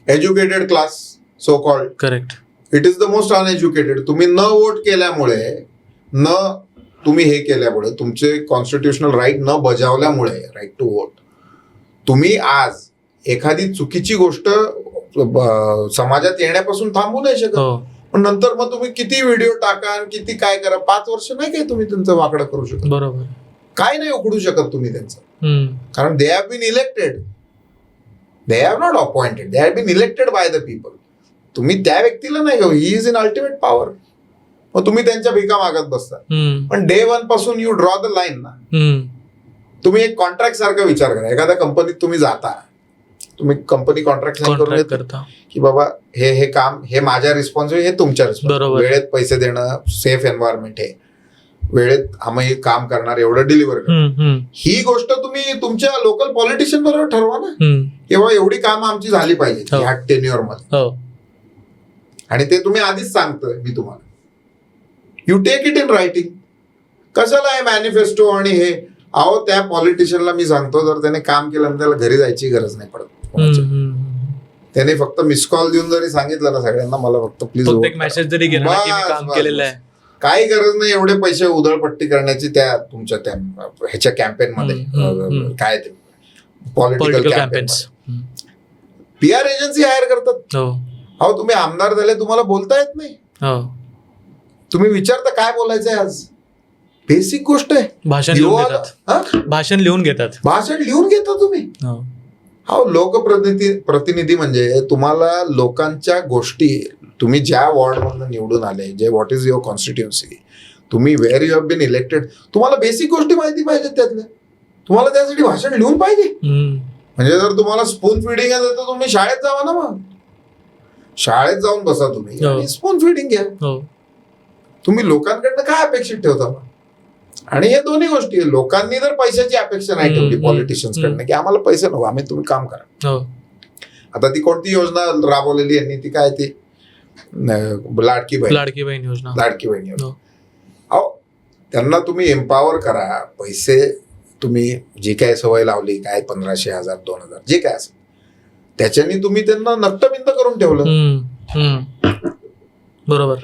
Educated class so called. Correct. It is the most uneducated. तुम्ही न वोट केल्यामुळे, न तुम्ही हे केल्यामुळे, तुमचे कॉन्स्टिट्युशनल राईट न बजावल्यामुळे, राईट टू वोट, तुम्ही आज एखादी चुकीची गोष्ट समाजात येण्यापासून थांबू नाही शकत. पण नंतर मग तुम्ही किती व्हिडिओ टाका आणि किती काय करा, 5 वर्ष नाही काय तुम्ही त्यांचं वाकडं करू शकत. बरोबर. काय नाही उकडू शकत तुम्ही त्यांचं, हम्म. कारण they have been elected, they have not appointed, they have been elected by the people. तुम्ही त्या व्यक्तीला नाही घेऊ, he is in ultimate power. मग तुम्ही त्यांच्या भिका मागत बसता. पण डे 1 पासून यू ड्रॉ द लाईन ना. तुम्ही एक कॉन्ट्रॅक्ट सारखा विचार करा. एखाद्या कंपनीत तुम्ही जाता, तुम्ही कंपनी कॉन्ट्रॅक्ट साईन करून येते की बाबा हे काम हे माझ्या रिस्पॉन्सिबिलिटी, हे तुमच्या रिस्पॉन्सिबिलिटी, वेळेत पैसे देणं, सेफ एन्व्हायरमेंट, हे वेळेत आम्ही काम करणार, एवढं डिलिव्हर करणार. ही गोष्ट तुम्ही तुमच्या लोकल पॉलिटिशियन बरोबर ठरवा ना, किंवा एवढी कामं आमची झाली पाहिजे ह्या टेन्युअर मध्ये. आणि ते तुम्ही आधीच सांगतोय मी तुम्हाला, you take it in writing. कशाला आहे मॅनिफेस्टो आणि हे? अहो त्या पॉलिटिशियनला मी सांगतो, जर त्याने काम केलं त्याला घरी जायची गरज नाही पडत. त्याने फक्त मिस कॉल देऊन जरी सांगितलं ना सगळ्यांना, मला फक्त प्लीज मेसेज जरी गेला की मी काम केलेलं आहे, काही गरज नाही एवढे पैसे उधळपट्टी करण्याची त्या तुमच्या त्या ह्याच्या कॅम्पेन मध्ये. काय ते political campaign, PR agency hire करतात. अहो तुम्ही आमदार झाले, तुम्हाला बोलता येत नाही, तुम्ही विचारता काय बोलायचंय आज? बेसिक गोष्ट आहे. भाषण लिहून घेतात तुम्ही. लोकप्रतिनिधी म्हणजे तुम्हाला लोकांच्या गोष्टी, तुम्ही ज्या वॉर्ड मधून निवडून आले, जे व्हॉट इज युअर कॉन्स्टिट्युएन्सी, तुम्ही where you have been elected, तुम्हाला बेसिक गोष्टी माहिती पाहिजेत त्यातल्या. तुम्हाला त्यासाठी भाषण लिहून पाहिजे. म्हणजे जर तुम्हाला स्पून फिडिंग आहे तर तुम्ही शाळेत जावा ना, मग शाळेत जाऊन बसा तुम्ही आणि स्पून फिडिंग घ्या. तुम्ही लोकांकडनं काय अपेक्षित ठेवता? आणि हे दोन्ही गोष्टी आहे. लोकांनी जर पैशाची अपेक्षा नाही ठेवली पॉलिटिशियन्स कडनं की आम्हाला पैसे नको, आम्ही तुम्ही काम करा. आता ती कोणती योजना राबवलेली यांनी, ती काय ती लाडकी बहीण योजना. अहो त्यांना तुम्ही एम्पावर करा. पैसे तुम्ही जी काय सवय लावली, काय 1500, 1000, 2000 जे काय असेल, त्याच्यानी तुम्ही त्यांना नट्टबिंद करून ठेवलं. बरोबर.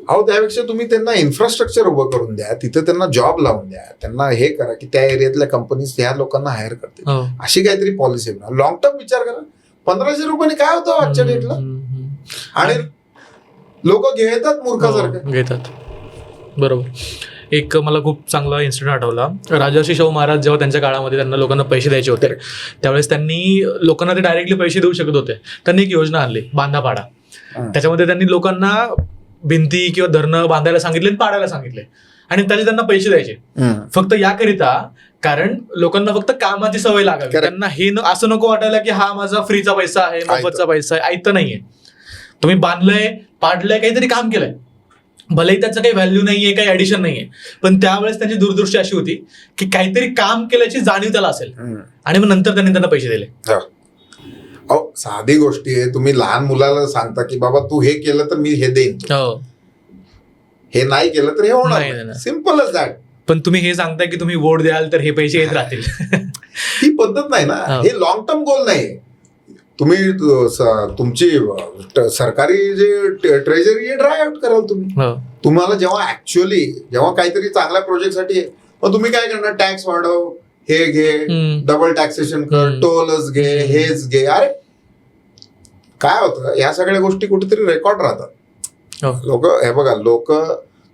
अहो त्यापेक्षा तुम्ही त्यांना इन्फ्रास्ट्रक्चर उभं करून द्या, तिथे त्यांना जॉब लावून द्या, त्यांना हे करा की त्या एरियातल्या कंपनीज ह्या लोकांना हायर करतील. अशी काहीतरी पॉलिसी. लॉंग टर्म विचार करा. 1500 रुपयाने काय होतं आजच्या डेटला? आणि लोक घेतात, मूर्खासारखं घेतात. बरोबर. एक मला खूप चांगला इन्सिडेंट आठवला. राजर्षी शाहू महाराज जेव्हा त्यांच्या काळामध्ये त्यांना लोकांना पैसे द्यायचे होते, त्यावेळेस त्यांनी लोकांना ते डायरेक्टली पैसे देऊ शकत होते. त्यांनी एक योजना आणली, बांधा पाडा. त्याच्यामध्ये त्यांनी लोकांना भिंती किंवा धरणं बांधायला सांगितले, पाडायला सांगितले, आणि त्याचे त्यांना पैसे द्यायचे. फक्त याकरिता, कारण लोकांना फक्त कामाची सवय लागावी. त्यांना हे असं नको वाटायला की हा माझा फ्रीचा पैसा आहे, मोफतचा पैसा आहे. ऐकतं नाहीये. तुम्ही बांधलंय, पाडलंय, काहीतरी काम केलंय, भलेही त्याचं काही व्हॅल्यू नाहीये, काही ऍडिशन नाहीये, पण त्यावेळेस त्यांची दूरदृष्टी अशी होती की काहीतरी काम केल्याची जाणीव त्याला असेल, आणि मग नंतर त्यांना पैसे दिले. अहो साधी गोष्टी आहे. तुम्ही लहान मुलाला सांगता की बाबा तू हे केलं तर मी हे देईन, हे नाही केलं तर हे होणार. Simple us that. पण तुम्ही हे सांगताय की तुम्ही वोट द्याल तर हे पैसे येत राहतील. ही पद्धत नाही ना. हे लॉंग टर्म गोल नाही. तुम्ही तुमची सरकारी जे ट्रेजरी ड्राय आउट कराल तुम्ही. तुम्हाला जेव्हा काहीतरी चांगल्या प्रोजेक्टसाठी, मग तुम्ही काय करणार? टॅक्स वाढव, हे घे, डबल टॅक्सेशन कर, टोलच घे, हेच घे. अरे काय होतं, या सगळ्या गोष्टी कुठेतरी रेकॉर्ड राहतात. लोक हे बघा, लोक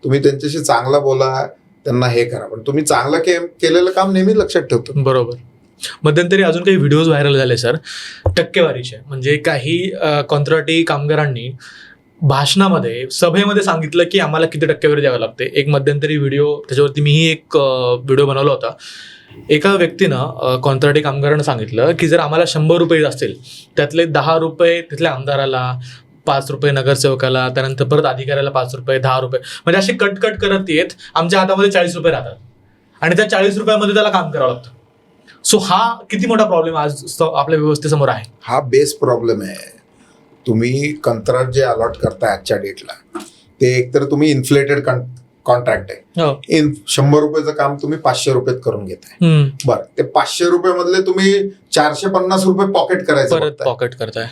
तुम्ही त्यांच्याशी चांगलं बोला, त्यांना हे करा, पण तुम्ही चांगलं केलेलं काम नेहमी लक्षात ठेवतो. बरोबर. मध्यंतरी अजून काही व्हिडिओज व्हायरल झाले सर, टक्केवारीचे. म्हणजे काही कंत्राटी कामगारांनी भाषणामध्ये, सभेमध्ये सांगितलं की आम्हाला किती टक्केवारी द्यावी लागते. एक मध्यंतरी व्हिडिओ, त्याच्यावरती मीही एक व्हिडिओ बनवला होता. एका व्यक्तीनं कंत्राटी कामगारांना सांगितलं की जर आम्हाला 100 रुपये असतील, त्यातले 10 रुपये तिथल्या आमदाराला, 5 रुपये नगरसेवकाला, त्यानंतर परत अधिकाऱ्याला 5 रुपये, 10 रुपये, म्हणजे असे कट करत येत आमच्या हातामध्ये 40 रुपये राहतात, आणि त्या 40 रुपयामध्ये त्याला काम करावं लागतं. सो हा किती मोठा प्रॉब्लेम आज आपल्या व्यवस्थेसमोर आहे. हा बेस प्रॉब्लेम आहे. तुम्ही कंत्राट जे अलॉट करताय आजच्या डेटला, ते एकतर तुम्ही इन्फ्लेटेड कॉन्ट्रॅक्ट आहे. 100 रुपयाचं काम तुम्ही 500 रुपयात करून घेताय. बरं, ते 500 रुपये मधले तुम्ही 450 रुपये पॉकेट करताय.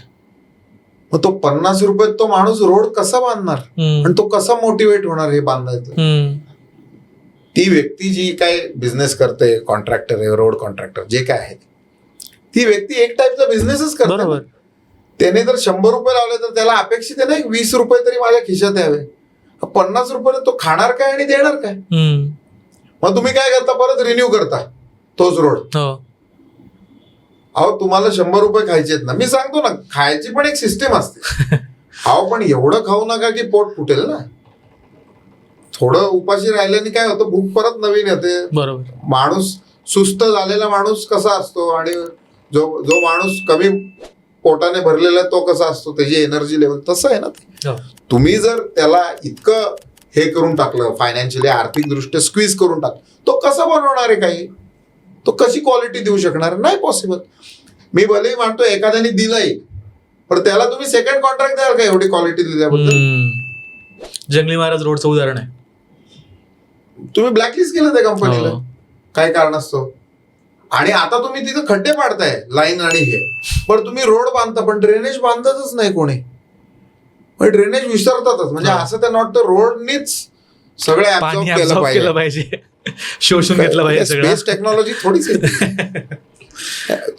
मग तो 50 रुपयात तो माणूस रोड कसा बांधणार, आणि तो कसा मोटिवेट होणार हे बांधायचं? ती व्यक्ती जी काय बिझनेस करते, कॉन्ट्रॅक्टर आहे, रोड कॉन्ट्रॅक्टर जे काय आहे, ती व्यक्ती एक टाईपचा बिझनेसच करते. त्याने जर 100 रुपये लावले तर त्याला अपेक्षित आहे ना एक 20 रुपये तरी माझ्या खिशात यावे. 50 रुपये तो खाणार काय आणि देणार काय? मग तुम्ही काय करता, परत रिन्यू करता तोच रोड. अहो तुम्हाला 100 रुपये खायचे आहेत ना, मी सांगतो ना खायची पण एक सिस्टीम असते. अहो पण एवढं खाऊ नका की पोट फुटेल ना. थोडं उपाशी राहिल्याने काय होतं, भूक परत नवीन येते. बरोबर. माणूस सुस्त झालेला माणूस कसा असतो आणि जो माणूस कमी पोटाने भरलेला आहे तो कसा असतो, त्याची एनर्जी लेवल तसं आहे ना ते. तुम्ही जर त्याला इतकं हे करून टाकलं, फायनान्शियली आर्थिक दृष्ट्या स्क्वीज करून टाकलं, तो कसा बनवणार आहे काही, तो कशी क्वालिटी देऊ शकणार, नाही पॉसिबल. मी भलेही मानतो एखाद्याने दिलंय, पण त्याला तुम्ही सेकंड कॉन्ट्रॅक्ट द्याल का एवढी क्वालिटी दिल्याबद्दल? जंगली महाराज रोडचं उदाहरण आहे. तुम्ही ब्लॅकलिस्ट केलं त्या कंपनीला काय कारणास्तव, आणि आता तुम्ही तिथे खड्डे पाडताय लाईन आणि हे, पण तुम्ही रोड बांधता पण ड्रेनेज बांधतच नाही कोणी. ड्रेनेज विसरतातच, म्हणजे असं त्या नॉट तर रोडनीच सगळं ऍब्झॉर्ब केलं पाहिजे, शोषून घेतलं पाहिजे. स्पेस टेक्नॉलॉजी थोडीच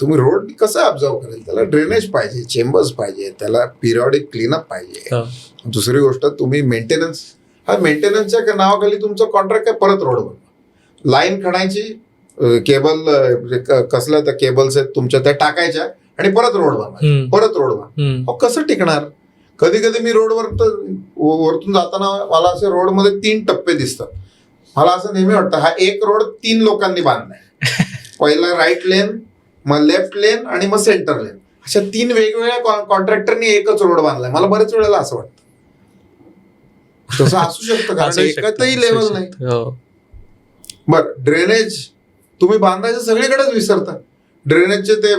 तुम्ही रोड कसं ऍब्झॉर्ब करेल, त्याला ड्रेनेज पाहिजे, चेंबर्स पाहिजे, त्याला पिरियॉडिक क्लीनअप पाहिजे. दुसरी गोष्ट तुम्ही मेंटेनन्स, हा मेंटेनन्सच्या नावाखाली तुमचं कॉन्ट्रॅक्ट काय, परत रोड बनवा, लाईन खणायची, केबल कसल्या त्या केबल्स आहेत तुमच्या त्या टाकायच्या आणि परत रोड बनवा, परत रोड बनवा. कसं टिकणार? कधी कधी मी रोडवर वरतून जाताना मला असे रोडमध्ये 3 टप्पे दिसतात. मला असं नेहमी वाटतं हा एक रोड 3 लोकांनी बांधलाय. पहिला राईट लेन, मग लेफ्ट लेन आणि मग सेंटर लेन, अशा 3 वेगवेगळ्या कॉन्ट्रॅक्टरनी एकच रोड बांधलाय. मला बरेच वेळेला असं वाटतं तसं असू शकतं, कारण एकतही लेवल नाही. बर, ड्रेनेज तुम्ही बांधायचं सगळीकडेच विसरता. ड्रेनेजचे ते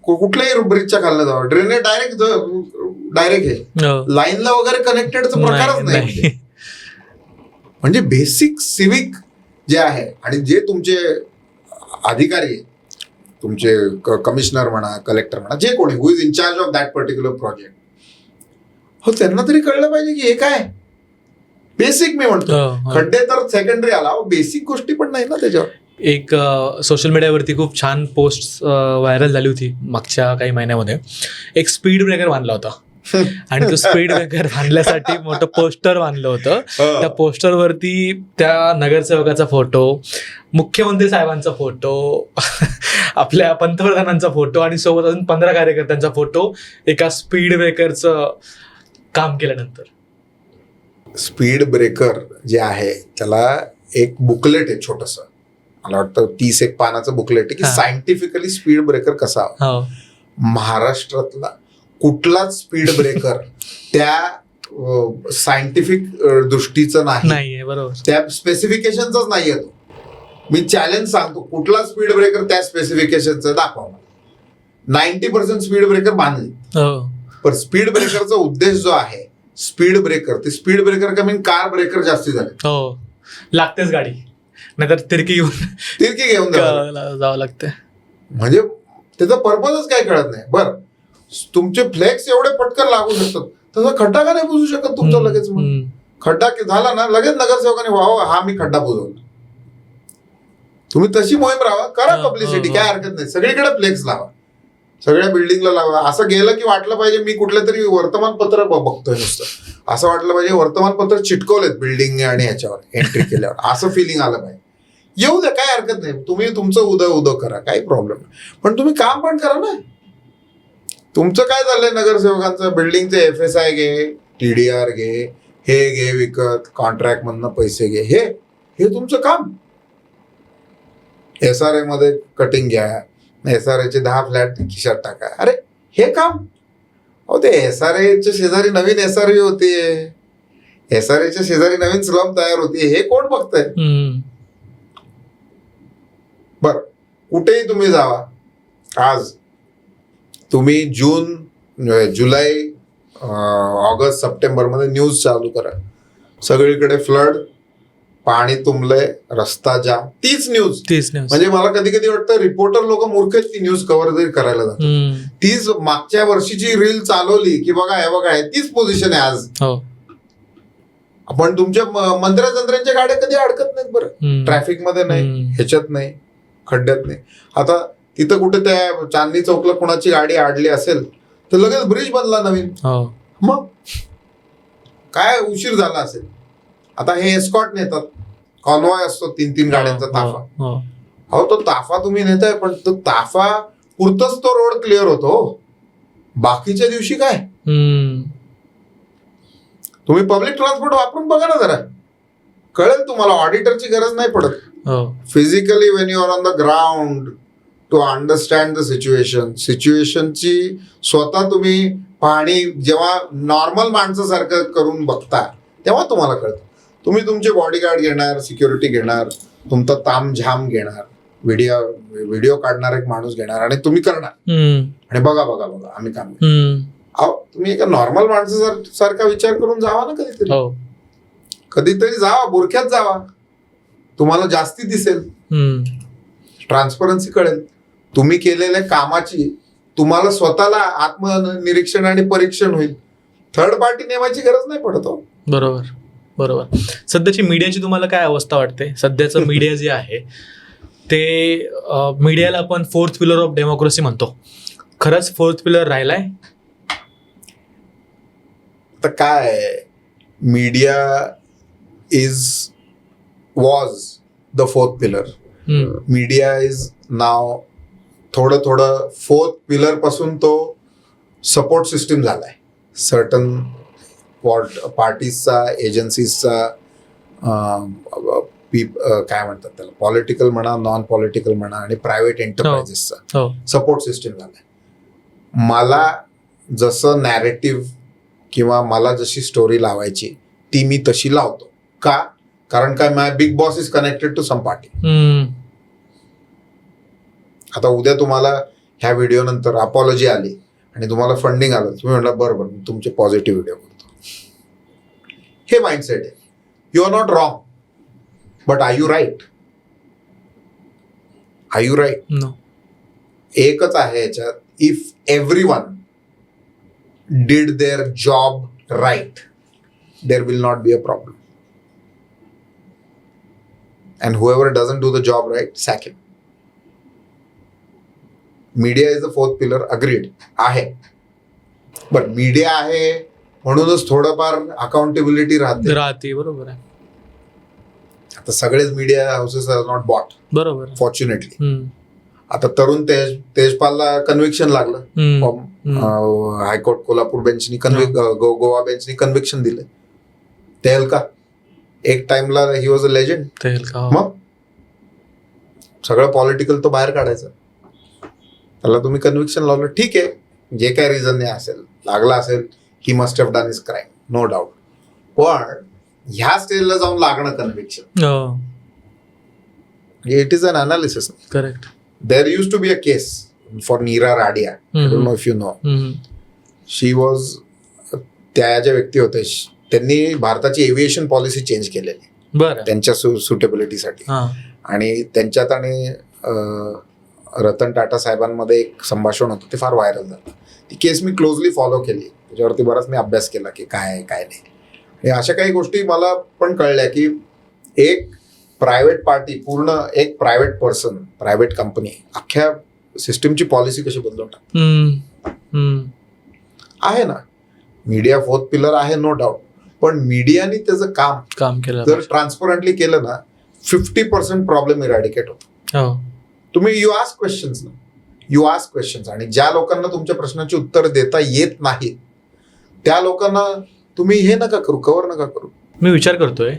कुठल्याही ब्रिजच्या खालनं जावं, ड्रेनेज डायरेक्ट हे लाईनला वगैरे कनेक्टेडचा प्रकारच नाही. म्हणजे बेसिक सिविक जे आहे, आणि जे तुमचे अधिकारी आहेत, तुमचे कमिशनर म्हणा, कलेक्टर म्हणा, जे कोणी who is in charge of that particular project, हो त्यांना तरी कळलं पाहिजे की हे काय बेसिक. मी म्हणतो खड्डे तर सेकंडरी आला, बेसिक गोष्टी पण नाही ना त्याच्यावर. एक सोशल मीडियावरती खूप छान पोस्ट व्हायरल झाली होती मागच्या काही महिन्यामध्ये. एक स्पीड ब्रेकर बांधला होता आणि तो स्पीड ब्रेकर बांधण्यासाठी मोठं पोस्टर बांधलं होतं. त्या पोस्टरवरती त्या नगरसेवकाचा फोटो, मुख्यमंत्री साहेबांचा फोटो, आपल्या पंतप्रधानांचा फोटो आणि सोबत अजून 15 कार्यकर्त्यांचा फोटो एका स्पीड ब्रेकरचं काम केल्यानंतर. स्पीड ब्रेकर जे आहे त्याला एक बुकलेट आहे छोटंसं, मला वाटतं 30 एक पानाचं बुकलेट आहे की सायंटिफिकली स्पीड ब्रेकर कसा हवा. महाराष्ट्रातला कुठलाच स्पीड ब्रेकर त्या सायंटिफिक दृष्टीचं नाही, बरोबर, त्या स्पेसिफिकेशनचाच नाहीये तो. मी चॅलेंज सांगतो, कुठला स्पीड ब्रेकर त्या स्पेसिफिकेशनचं दाखवा. 90% स्पीड ब्रेकर बांधले, पण स्पीड ब्रेकरचा उद्देश जो आहे स्पीड ब्रेकर, ते स्पीड ब्रेकर कमी कार ब्रेकर जास्ती झाले. लागतेच गाडी, नाहीतर तिरकी घेऊन जावं लागतं. म्हणजे त्याचा पर्पजच काय कळत नाही. बरं, तुमचे फ्लेक्स एवढे पटकन लागू शकतात, तसा खड्डा का नाही बुजू शकत तुमचा लगेच? मग खड्डा झाला ना लगेच नगरसेवकाने व्हावं, हा मी खड्डा बुजवला. तुम्ही तशी मोहीम राहा, करा पब्लिसिटी, काय हरकत नाही. सगळीकडे फ्लेक्स लावा, सगळ्या बिल्डिंगला लावा. असं गेलं की वाटलं पाहिजे मी कुठलं तरी वर्तमानपत्र बघतोय नुसतं, असं वाटलं पाहिजे वर्तमानपत्र चिटकवलेत बिल्डिंग आणि ह्याच्यावर एंट्री केल्यावर, असं फिलिंग आलं पाहिजे. येऊ द्या, काय हरकत नाही. तुम्ही तुमचं उदं करा, काही प्रॉब्लेम नाही, पण तुम्ही काम पण करा ना. तुमचं काय झालंय नगरसेवकांचं, बिल्डिंगचे FSI घे, TDR घे, हे घे विकत, कॉन्ट्रॅक्ट मधनं पैसे घे, हे तुमचं काम. SRA मध्ये कटिंग घ्या, SRAचे 10 फ्लॅट खिशात टाका, अरे हे काम. अहो ते SRAच्या शेजारी नवीन SRA होती, SRAच्या शेजारी नवीन स्लम तयार होती, हे कोण बघतंय? बर, कुठेही तुम्ही जावा, आज तुम्ही जून, जुलै, ऑगस्ट, सप्टेंबर मध्ये न्यूज चालू करा, सगळीकडे फ्लड, पाणी तुंबलंय, रस्ता जाम, तीच न्यूज. म्हणजे मला कधी कधी वाटतं रिपोर्टर लोक मूर्ख आहेत, ती न्यूज कव्हर जरी करायला जातात. तीच मागच्या वर्षीची रील चालवली की बघा हे तीच पोझिशन आहे आज. आपण तुमच्या मंत्र्यांच्या गाड्या कधी अडकत नाहीत बरं, ट्रॅफिक मध्ये नाही, ह्याच्यात नाही, खड्ड्यात नाही. आता तिथं कुठे त्या चांदणी चौकला कुणाची गाडी अडली असेल तर लगेच ब्रिज बनला नवीन. हो. मग काय उशीर झाला असेल. आता हे एस्कॉट नेतात, कॉन्वॉय असतो 3-3 गाड्यांचा ताफा. हो. अहो तो ताफा तुम्ही नेताय, पण तो ताफा पुरतच तो रोड क्लिअर होतो. बाकीच्या दिवशी काय तुम्ही पब्लिक ट्रान्सपोर्ट वापरून बघा ना जरा, कळेल तुम्हाला. ऑडिटरची गरज नाही पडत. Physically when you are on the ground to understand the सिच्युएशनची स्वतः तुम्ही पाहणी जेव्हा नॉर्मल माणसासारखं करून बघता तेव्हा तुम्हाला कळतं. तुम्ही तुमचे बॉडीगार्ड घेणार, सिक्युरिटी घेणार, तुमचा तामझाम घेणार, व्हिडिओ काढणार एक माणूस घेणार आणि तुम्ही करणार आणि बघा बघा बघा आम्ही काम अहो तुम्ही एका नॉर्मल माणसासारखा विचार करून जावा ना कधीतरी जावा, बुरख्यात जावा, तुम्हाला जास्ती दिसेल, ट्रान्सपरन्सी कळेल. तुम्ही केलेल्या कामाची तुम्हाला स्वतःला आत्मनिरीक्षण आणि परीक्षण होईल. थर्ड पार्टी नेमायची गरज नाही पडत. बरोबर. सध्याची मीडियाची तुम्हाला काय अवस्था वाटते? सध्याचं मीडिया जे आहे ते मीडियाला आपण फोर्थ पिलर ऑफ डेमोक्रेसी म्हणतो. खरंच फोर्थ पिलर राहिलाय? तर काय, media was the fourth pillar. Media is नाव थोडं फोर्थ पिलर पासून तो सपोर्ट सिस्टीम झालाय. सर्टन पार्टीजचा, एजन्सीजचा, काय म्हणतात त्याला, पॉलिटिकल म्हणा, नॉन पॉलिटिकल म्हणा, आणि प्रायव्हेट एंटरप्राइजेसचा सपोर्ट सिस्टीम झालाय. मला जसं नॅरेटिव्ह किंवा मला जशी स्टोरी लावायची ती मी तशी लावतो. का? कारण काय, my big boss is connected to some party. आता उद्या तुम्हाला ह्या व्हिडिओ नंतर अपॉलॉजी आली आणि तुम्हाला फंडिंग आलं, तुम्ही म्हटलं बरोबर मी तुमचे पॉझिटिव्ह व्हिडिओ करतो. हे माइंडसेट आहे. You are not wrong, but are you right? Are you right? No. एकच आहे याच्यात, if everyone did their job right, there will not be a problem. And whoever doesn't do the job right, sack him. Media is the fourth pillar, agreed आहे. But media आहे म्हणूनच थोडंफार accountability राहते. बरोबर आहे. आता सगळेच media houses are not bought, बरोबर, फॉर्च्युनेटली. आता तरुण तेजपालला कन्व्हिक्शन लागलं. हायकोर्ट कोल्हापूर बेंचनी गोवा बेंचनी कन्व्हिक्शन दिलं. तेल का एक टाइमला ही वॉज अ लेजंड. मग सगळं पॉलिटिकल तो बाहेर काढायचं, त्याला तुम्ही कन्व्हिक्शन लावलं, ठीक आहे, जे काय रिझन असेल, लागला असेल, he must have done is crime, no doubt. पण ह्या स्टेजला जाऊन लागणं conviction, it is an analysis. Correct. There used to be a case for Neera Radia. I don't know if you know. She was, त्या ज्या व्यक्ती होते त्यांनी भारताची एव्हिएशन पॉलिसी चेंज केलेली त्यांच्या सुटेबिलिटीसाठी. आणि त्यांच्यात आणि रतन टाटा साहेबांमध्ये एक संभाषण होतं, ते फार व्हायरल झालं. ती केस मी क्लोजली फॉलो केली, त्याच्यावरती बराच मी अभ्यास केला की काय आहे काय नाही. आणि अशा काही गोष्टी मला पण कळल्या की एक प्रायव्हेट पार्टी, पूर्ण एक प्रायव्हेट पर्सन, प्रायव्हेट कंपनी अख्ख्या सिस्टीमची पॉलिसी कशी बदलून टाकते. आहे ना, मीडिया फोर्थ पिलर आहे, नो डाऊट. पण मीडियाने त्याचं काम केलं जर ट्रान्सपरंटली केलं ना, 50% प्रॉब्लेम इरॅडिकेट होतो. तुम्ही यू आस्क क्वेश्चन्स, आणि ज्या लोकांना तुमच्या प्रश्नाची उत्तर देता येत नाहीत त्या लोकांना तुम्ही हे नका करू, कव्हर नका करू. मी विचार करतोय,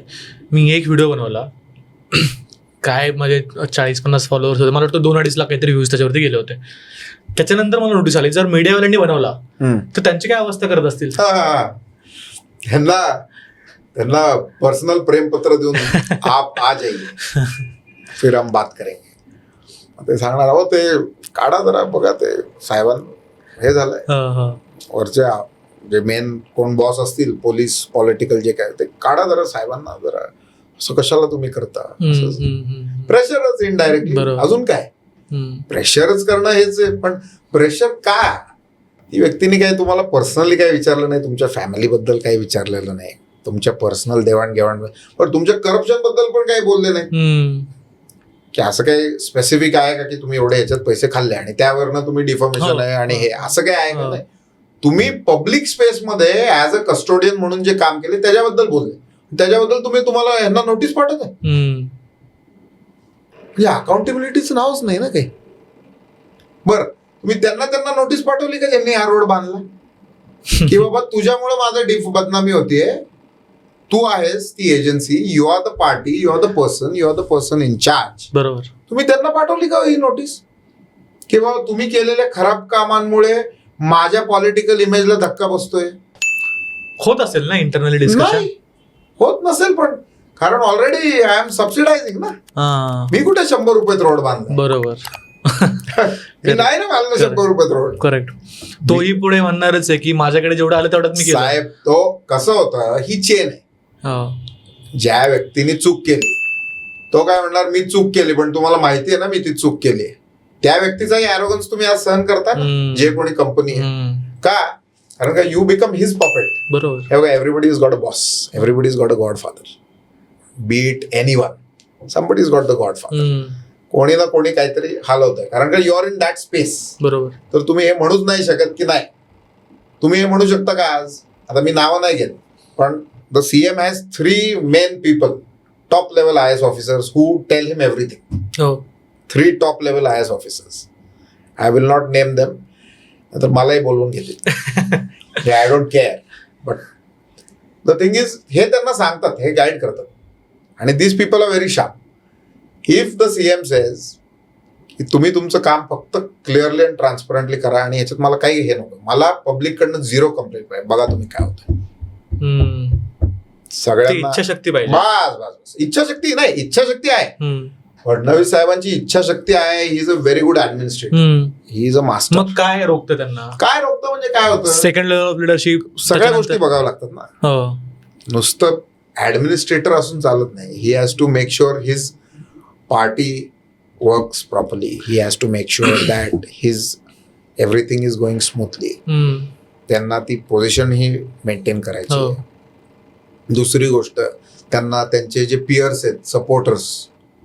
मी एक व्हिडिओ बनवला, काय माझे 40-50 फॉलोअर्स होते, मला वाटतं 2-2.5 लाख काहीतरी व्ह्यूज त्याच्यावरती गेले होते. त्याच्यानंतर मला नोटीस आली, जर मीडियावाल्यांनी बनवला तर त्यांची काय अवस्था करत असतील. त्यांना पर्सनल प्रेमपत्र देऊन आप आ जाइए फिर हम बात करेंगे, ते सांगणार, अहो ते काढा जरा, बघा ते साहेबांना हे झालंय, वरच्या जे मेन कोण बॉस असतील, पोलीस, पॉलिटिकल जे काय, ते काढा जरा साहेबांना, जरा असं कशाला तुम्ही करता. प्रेशरच इनडायरेक्टली, अजून काय, प्रेशरच करणं हेच आहे. पण प्रेशर का, ती व्यक्तीने काय तुम्हाला पर्सनली काय विचारलं नाही, तुमच्या फॅमिलीबद्दल काही विचारलेलं नाही, तुमच्या पर्सनल देवाणघेवाण, पण तुमच्या करप्शन बद्दल पण काही बोलले नाही की असं काही स्पेसिफिक आहे का की तुम्ही एवढे ह्याच्यात पैसे खाल्ले आणि त्यावरनं तुम्ही डिफॉर्मेशन आहे आणि हे असं काय आहे का नाही. तुम्ही पब्लिक स्पेसमध्ये ऍज अ कस्टोडियन म्हणून जे काम केले त्याच्याबद्दल बोलले, त्याच्याबद्दल तुम्हाला यांना नोटीस पाठवताय. म्हणजे अकाउंटेबिलिटीचं नावच नाही ना काही. बरं, तुम्ही त्यांना नोटीस पाठवली का ज्यांनी हा रोड बांधला, की बाबा तुझ्यामुळे माझं बदनामी होतीये, तू आहेस ती agency, you are the party, you are the person in charge. बरोबर. तुम्ही त्यांना पाठवली का ही नोटीस, की बाबा तुम्ही केलेल्या खराब कामांमुळे माझ्या पॉलिटिकल इमेजला धक्का बसतोय? होत असेल ना इंटरनली डिस्कशन? नाही, होत नसेल, पण कारण ऑलरेडी आय एम सबसिडायझिंग ना. मी कुठे 100 रुपयात रोड बांधला? बरोबर. मी नाही ना बांधलं 100 रुपयात रोड. करेक्ट. तोही पुढे म्हणणारच आहे की माझ्याकडे जेवढं आलं तेवढ्यात मी केलं. साहेब, तो कसं होतं, ही चेन आहे. ज्या व्यक्तीने चूक केली तो काय म्हणणार, मी चूक केली पण तुम्हाला माहिती आहे ना मी ती चूक केली आहे. त्या व्यक्तीचाही ॲरोगन्स तुम्ही आज सहन करता ना, जे कोणी कंपनी आहे. का? कारण का यू बिकम हिज पपेट. बरोबर. Everybody is got a boss, everybody is got a godfather, B it anyone, somebody is got the godfather. कोणी ना कोणी काहीतरी हलवत आहे, कारण का you are in that space. बरोबर. तर तुम्ही हे म्हणूच नाही शकत की नाही. तुम्ही हे म्हणू शकता का आज, आता मी नावं नाही घेत, पण the CM has 3 main people, top level IAS officers who tell him everything. 3 top level IAS officers. I will not name them, तर मलाही बोलवून घेतील. I don't care. But the thing is, हे त्यांना सांगतात, हे गाईड करतात, आणि this people are very sharp. If the CM says की तुम्ही तुमचं काम फक्त क्लिअरली अँड ट्रान्सपरंटली करा आणि याच्यात मला काही हे नको, मला पब्लिककडनं 0 कंप्लेंट पाहिजे, बघा तुम्ही काय होतं. सगळ्यांना इच्छाशक्ती पाहिजे. बस इच्छाशक्ती नाही, इच्छाशक्ती आहे. फडणवीस साहेबांची इच्छाशक्ती आहे. ही is a very good administrator, he is a master. मग काय रोखतं त्यांना? काय रोखतं म्हणजे काय होतं, सेकंड लेवल ऑफ लिडरशिप, सगळ्या गोष्टी बघाव्या लागतात ना. नुसतं ऍडमिनिस्ट्रेटर असून चालत नाही. He has to make sure his party works properly. He has to make sure that his everything is going smoothly. त्यांना ती पोझिशन ही मेंटेन करायची आहे. दुसरी गोष्ट, त्यांना त्यांचे जे पियर्स आहेत, सपोर्टर्स,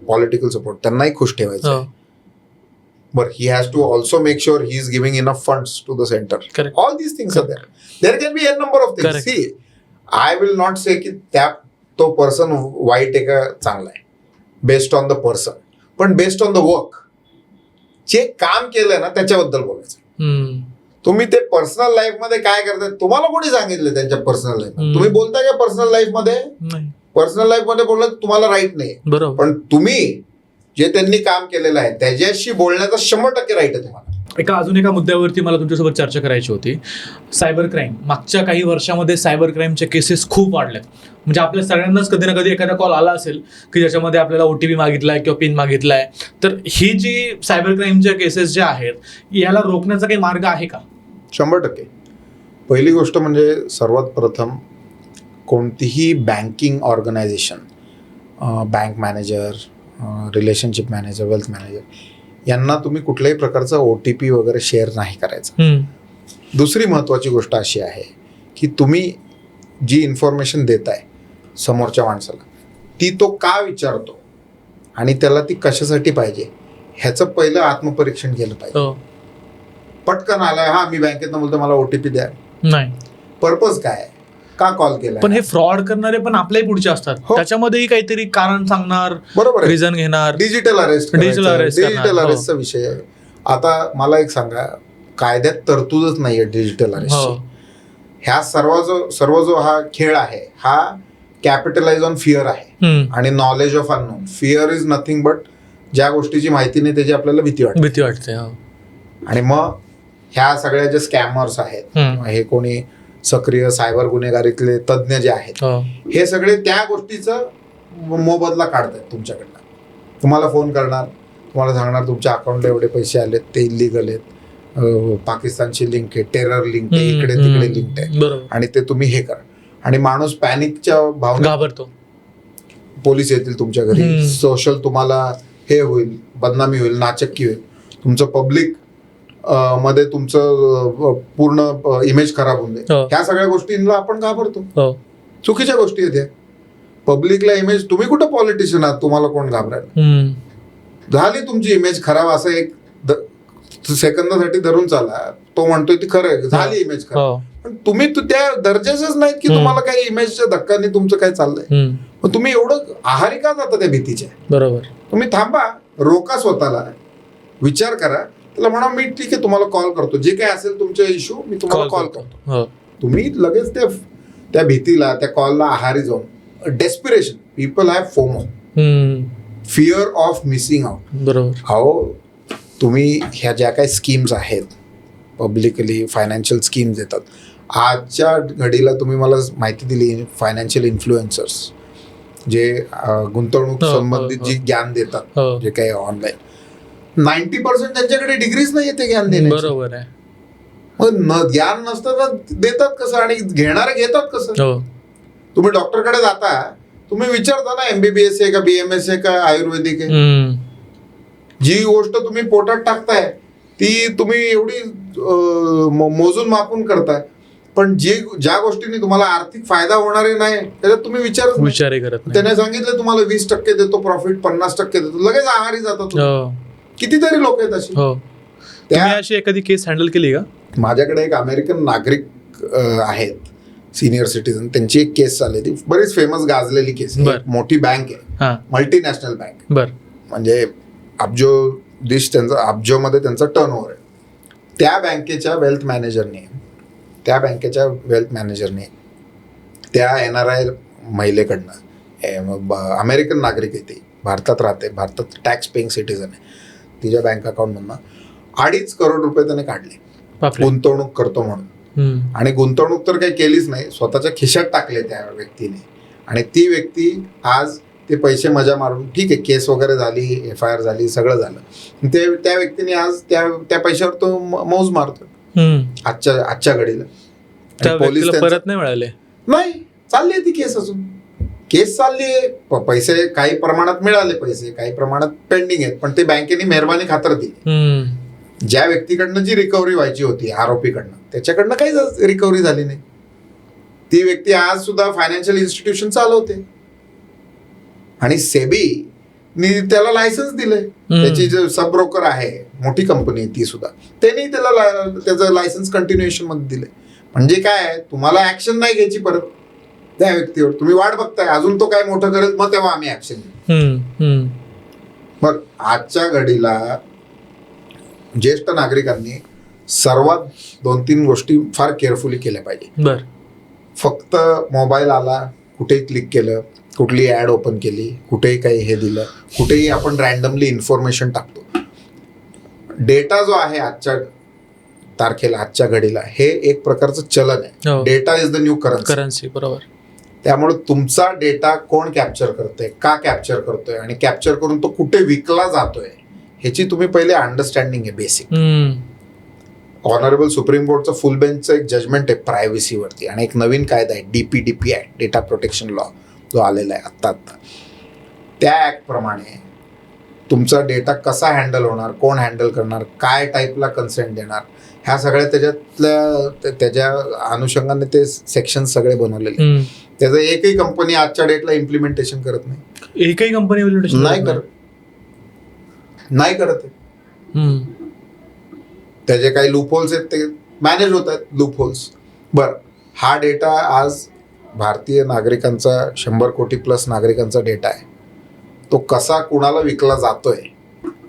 पॉलिटिकल सपोर्ट, त्यांनाही खुश ठेवायचं. But he has to also make sure he is giving enough funds to the centre. All these things are there. There can be an number of things. See, I will not say की तो person वाईट आहे का चांगला आहे based on the person, पण based on the work, जे काम केलंय ना त्याच्याबद्दल बोलायचं. तुम्ही ते पर्सनल लाईफ मध्ये काय करताय, तुम्हाला कोणी सांगितलं त्यांच्या पर्सनल लाईफ? तुम्ही बोलताय का पर्सनल लाईफ मध्ये? पर्सनल लाईफ मध्ये बोलणं तुम्हाला राईट नाही. पण तुम्ही जे त्यांनी काम केलेलं आहे त्याच्याशी बोलण्याचा 100% राईट आहे तुम्हाला. अजून एका मुद्द्यावरती मला तुमच्यासोबत चर्चा करायची होती. Cyber crime. मागच्या काही वर्षामध्ये सायबर क्राईमचे केसेस खूप वाढल्यात. म्हणजे आपल्या सगळ्यांनाच कधी ना कधी एखादा कॉल आला असेल की ज्याच्यामध्ये आपल्याला OTP मागितलाय किंवा पिन मागितलाय. तर ही जी सायबर क्राईमच्या केसेस ज्या आहेत याला रोखण्याचा काही मार्ग आहे का? 100%. पहिली गोष्ट म्हणजे सर्वात प्रथम कोणतीही banking organisation, bank manager, relationship manager, wealth manager, यांना तुम्ही कुठल्याही प्रकारचा OTP वगैरे शेअर नाही करायचा. दुसरी महत्त्वाची गोष्ट अशी आहे की तुम्ही जी इन्फॉर्मेशन देताय समोरच्या माणसाला, ती तो का विचारतो आणि त्याला ती कशासाठी पाहिजे ह्याचं पहिलं आत्मपरीक्षण केलं पाहिजे. पटकन आलाय, हा मी बँकेतनं बोलतो मला OTP द्या, नाही, पर्पज काय आहे, का कॉल केला? पण हे फ्रॉड करणारे पण आपल्याही पुढचे असतात. त्याच्यामध्येही काहीतरी कारण सांगणार, बरोबर, रिझन घेणार. डिजिटल अरेस्टचा विषय आहे. आता मला एक सांगा, कायद्यात तरतूदच नाहीये डिजिटल अरेस्टची. ह्या सर्व जो हा खेळ आहे हा कॅपिटलाइज ऑन फिअर आहे आणि knowledge of unknown. Fear is nothing but ज्या गोष्टीची माहिती नाही त्याची आपल्याला भीती वाटते. आणि मग ह्या सगळ्या ज्या स्कॅमर्स आहेत, हे कोणी सक्रिय सायबर गुन्हेगारीतले तज्ज्ञ जे आहेत, हे सगळे त्या गोष्टीचं मोबदला काढतात तुमच्याकडनं. तुम्हाला फोन करणार, तुम्हाला सांगणार तुमच्या अकाउंटला एवढे पैसे आलेत, ते इलिगल आहेत, पाकिस्तानची लिंक आहे, टेरर लिंक आहे, इकडे तिकडे लिंक आहे, आणि ते तुम्ही हे करा. आणि माणूस पॅनिकच्या भावना घाबरतो. पोलीस येतील तुमच्या घरी, सोशल तुम्हाला हे होईल, बदनामी होईल, नाचक्की होईल, तुमचं पब्लिक मध्ये तुमचं पूर्ण इमेज खराब होऊन जाईल. ह्या सगळ्या गोष्टींना आपण घाबरतो. चुकीच्या गोष्टी आहेत ह्या. पब्लिकला इमेज, तुम्ही कुठं पॉलिटिशियन आहात, तुम्हाला कोण घाबरायला? झाली तुमची इमेज खराब, असं एक सेकंदासाठी धरून चाला. तो म्हणतोय ती खरं आहे, झाली इमेज खरं, हो. पण तुम्ही त्या दर्जाचेच नाहीत की तुम्हाला काही इमेजच्या धक्काने तुमचं काय चाललंय. मग तुम्ही एवढं आहारी का जाता त्या भीतीच्या? बरोबर. तुम्ही थांबा, रोका स्वतःला, विचार करा, त्याला म्हणा मी ठीक आहे तुम्हाला कॉल करतो, जे काय असेल तुमचे इश्यू मी तुम्हाला कॉल करतो. तुम्ही लगेच त्या भीतीला, त्या कॉलला आहारी जाऊन, desperation, people have FOMO, fear of missing out. बरोबर. अहो तुम्ही ह्या ज्या काही स्कीम्स आहेत, पब्लिकली फायनान्शियल स्कीम्स येतात, आजच्या घडीला तुम्ही मला माहिती दिली, फायनान्शियल इन्फ्लुएन्सर्स जे गुंतवणूक संबंधित जी ज्ञान देतात, जे काही ऑनलाईन, 90% त्यांच्याकडे डिग्रीज नाही येते ज्ञान देणे. बरोबर आहे. मग ज्ञान नसतं तर देतात कसं आणि घेणारे घेतात कसं? तुम्ही डॉक्टरकडे जाता, तुम्ही विचारता ना MBBS आहे का BMS आहे का आयुर्वेदिक आहे. जी गोष्ट तुम्ही पोटात टाकताय ती तुम्ही एवढी मोजून मापून करताय, पण ज्या गोष्टींनी तुम्हाला आर्थिक फायदा होणारे नाही त्याच्यात तुम्ही विचारही करत नाही. त्याने सांगितलं तुम्हाला 20% देतो प्रॉफिट, 50% देतो, लगेच आहारी जातात. कितीतरी लोक आहेत अशी. तुम्ही अशी एखादी केस हँडल केली का? माझ्याकडे एक अमेरिकन नागरिक आहेत, सिनियर सिटीजन, त्यांची एक केस चालली, ती बरीच फेमस गाजलेली केस. मोठी बँक आहे, मल्टीनॅशनल बँक, म्हणजे अब्जोमध्ये त्यांचा टर्नओव्हर आहे. त्या बँकेच्या वेल्थ मॅनेजरने त्या NRI महिलेकडनं, अमेरिकन नागरिक आहे ती, भारतात राहते, भारतात टॅक्स पेइंग सिटीजन आहे, तिच्या बँक अकाउंटमधनं 2.5 करोड रुपये त्याने काढले गुंतवणूक करतो म्हणून. आणि गुंतवणूक तर काही केलीच नाही, स्वतःच्या खिशात टाकले त्या व्यक्तीने. आणि ती व्यक्ती आज ते पैसे मजा मारून, ठीक आहे केस वगैरे झाली, FIR झाली, सगळं झालं, त्या व्यक्तीने आज त्या पैशावर तो मौज मारतोय आजच्या घडीला. पोलीस परत नाही मिळाले, नाही, चालली आहे ती केस, अजून केस चालली आहे. पैसे काही प्रमाणात मिळाले, पैसे काही प्रमाणात पेंडिंग आहेत, पण ते बँकेने मेहरबानी खातर दिली. ज्या व्यक्तीकडनं जी रिकव्हरी व्हायची होती आरोपीकडनं, त्याच्याकडनं काही रिकव्हरी झाली नाही. ती व्यक्ती आज सुद्धा फायनान्शियल इन्स्टिट्यूशन चालवते आणि सेबीनी त्याला लायसन्स दिलंय. त्याची जे सब ब्रोकर आहे, मोठी कंपनी ती सुद्धा, त्यांनी त्याला त्याचं लायसन्स कंटिन्युएशन मध्ये दिलंय. म्हणजे काय, तुम्हाला ऍक्शन नाही घ्यायची परत त्या व्यक्तीवर, तुम्ही वाट बघताय अजून तो काय मोठं करेल, मग तेव्हा आम्ही ऍक्शन घेऊ. मग आजच्या घडीला ज्येष्ठ नागरिकांनी सर्वात 2-3 गोष्टी फार केअरफुली केल्या पाहिजे. फक्त मोबाईल आला, कुठेही क्लिक केलं, कुठली ऍड ओपन केली, कुठेही काही हे दिलं, कुठेही आपण रॅन्डमली इन्फॉर्मेशन टाकतो. डेटा जो आहे आजच्या तारखेला, आजच्या घडीला, हे एक प्रकारचं चलन आहे. Data is the new currency. बरोबर. त्यामुळे तुमचा डेटा कोण कॅप्चर करतोय, का कॅप्चर करतोय, आणि कॅप्चर करून तो कुठे विकला जातोय, ह्याची तुम्ही पहिले अंडरस्टँडिंग आहे बेसिक. ऑनरेबल सुप्रीम कोर्टचं फुल बेंचचं एक जजमेंट आहे प्रायव्हसीवरती, आणि एक नवीन कायदा आहे DPDP act, data protection law, जो आलेला आहे आत्ता. त्या ऍक्ट प्रमाणे तुमचा डेटा कसा हँडल होणार, कोण हँडल करणार, काय टाईपला कन्सेंट देणार, ह्या सगळ्या त्याच्या अनुषंगाने ते सेक्शन सगळे बनवलेले. त्याचं एकही कंपनी आजच्या डेटला इम्प्लिमेंटेशन करत नाही. एकही कंपनी नाही करत आहे. त्याचे काही लूप होल्स आहेत, ते मॅनेज होत आहेत लूप होल्स. बरं, हा डेटा आज भारतीय नागरिकांचा 100 कोटी प्लस नागरिकांचा डेटा आहे. तो कसा कुणाला विकला जातोय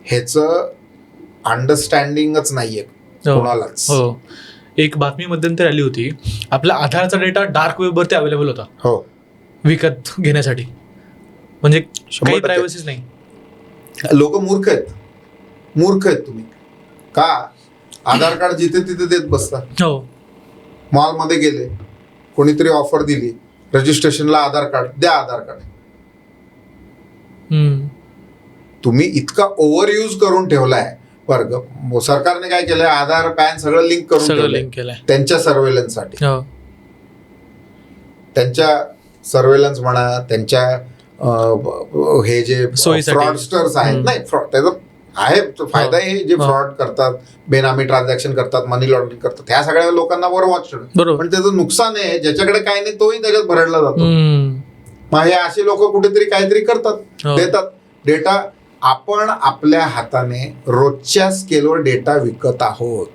ह्याचं अंडरस्टँडिंगच नाहीये कोणालाच. एक बातमी मध्यंतरी आली होती, आपला आधारचा डेटा डार्क वेबवरती अवेलेबल होता. विकत घेण्यासाठी, म्हणजे काही प्रायव्हसीच नाही. लोक मूर्ख आहेत तुम्ही. का आधार कार्ड जिथे तिथे देत बसता. मॉलमध्ये गेले, कोणीतरी ऑफर दिली, रजिस्ट्रेशनला आधार कार्ड द्या, आधार कार्ड. तुम्ही इतका ओव्हर यूज करून ठेवलाय. बरं, सरकारने काय केलंय, आधार पॅन सगळं लिंक करून ठेवलंय त्यांच्या सर्वेलन्ससाठी. त्यांच्या सर्वेलन्स म्हणा, त्यांच्या हे जे फ्रॉडस्टर्स आहेत, नाही त्याचा आहे फायदा, हे जे फ्रॉड करतात, बेनामी ट्रान्झॅक्शन करतात, मनी लॉन्ड्रिंग करतात, ह्या सगळ्या लोकांना वर वॉच ठेवणं. पण त्याचं नुकसान आहे, ज्याच्याकडे काही नाही तोही त्याच्यात भरडला जातो. मग हे असे लोक कुठेतरी काहीतरी करतात, देतात डेटा. आपण आपल्या हाताने रोजच्या स्केलवर डेटा विकत आहोत.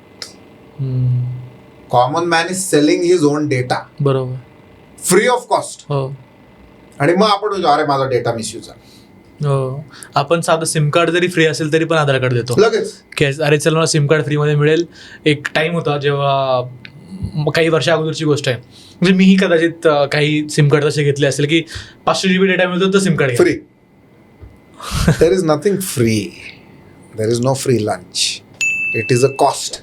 Common man is selling his own data बरोबर. Free of cost. हो आणि मग आपण म्हणतो, अरे माझा डेटा मिसयूज झाला. हो. आपण साधं सिम कार्ड जरी फ्री असेल तरी पण आधार कार्ड देतो लगेच. की अरे चल मला सिम कार्ड फ्रीमध्ये मिळेल. एक टाईम होता जेव्हा काही वर्षा अगोदरची गोष्ट आहे, म्हणजे मीही कदाचित काही सिम कार्ड तसे घेतले असेल की 500 GB डेटा मिळतो तर sim card free. There is nothing free. There is no free lunch. It is a cost.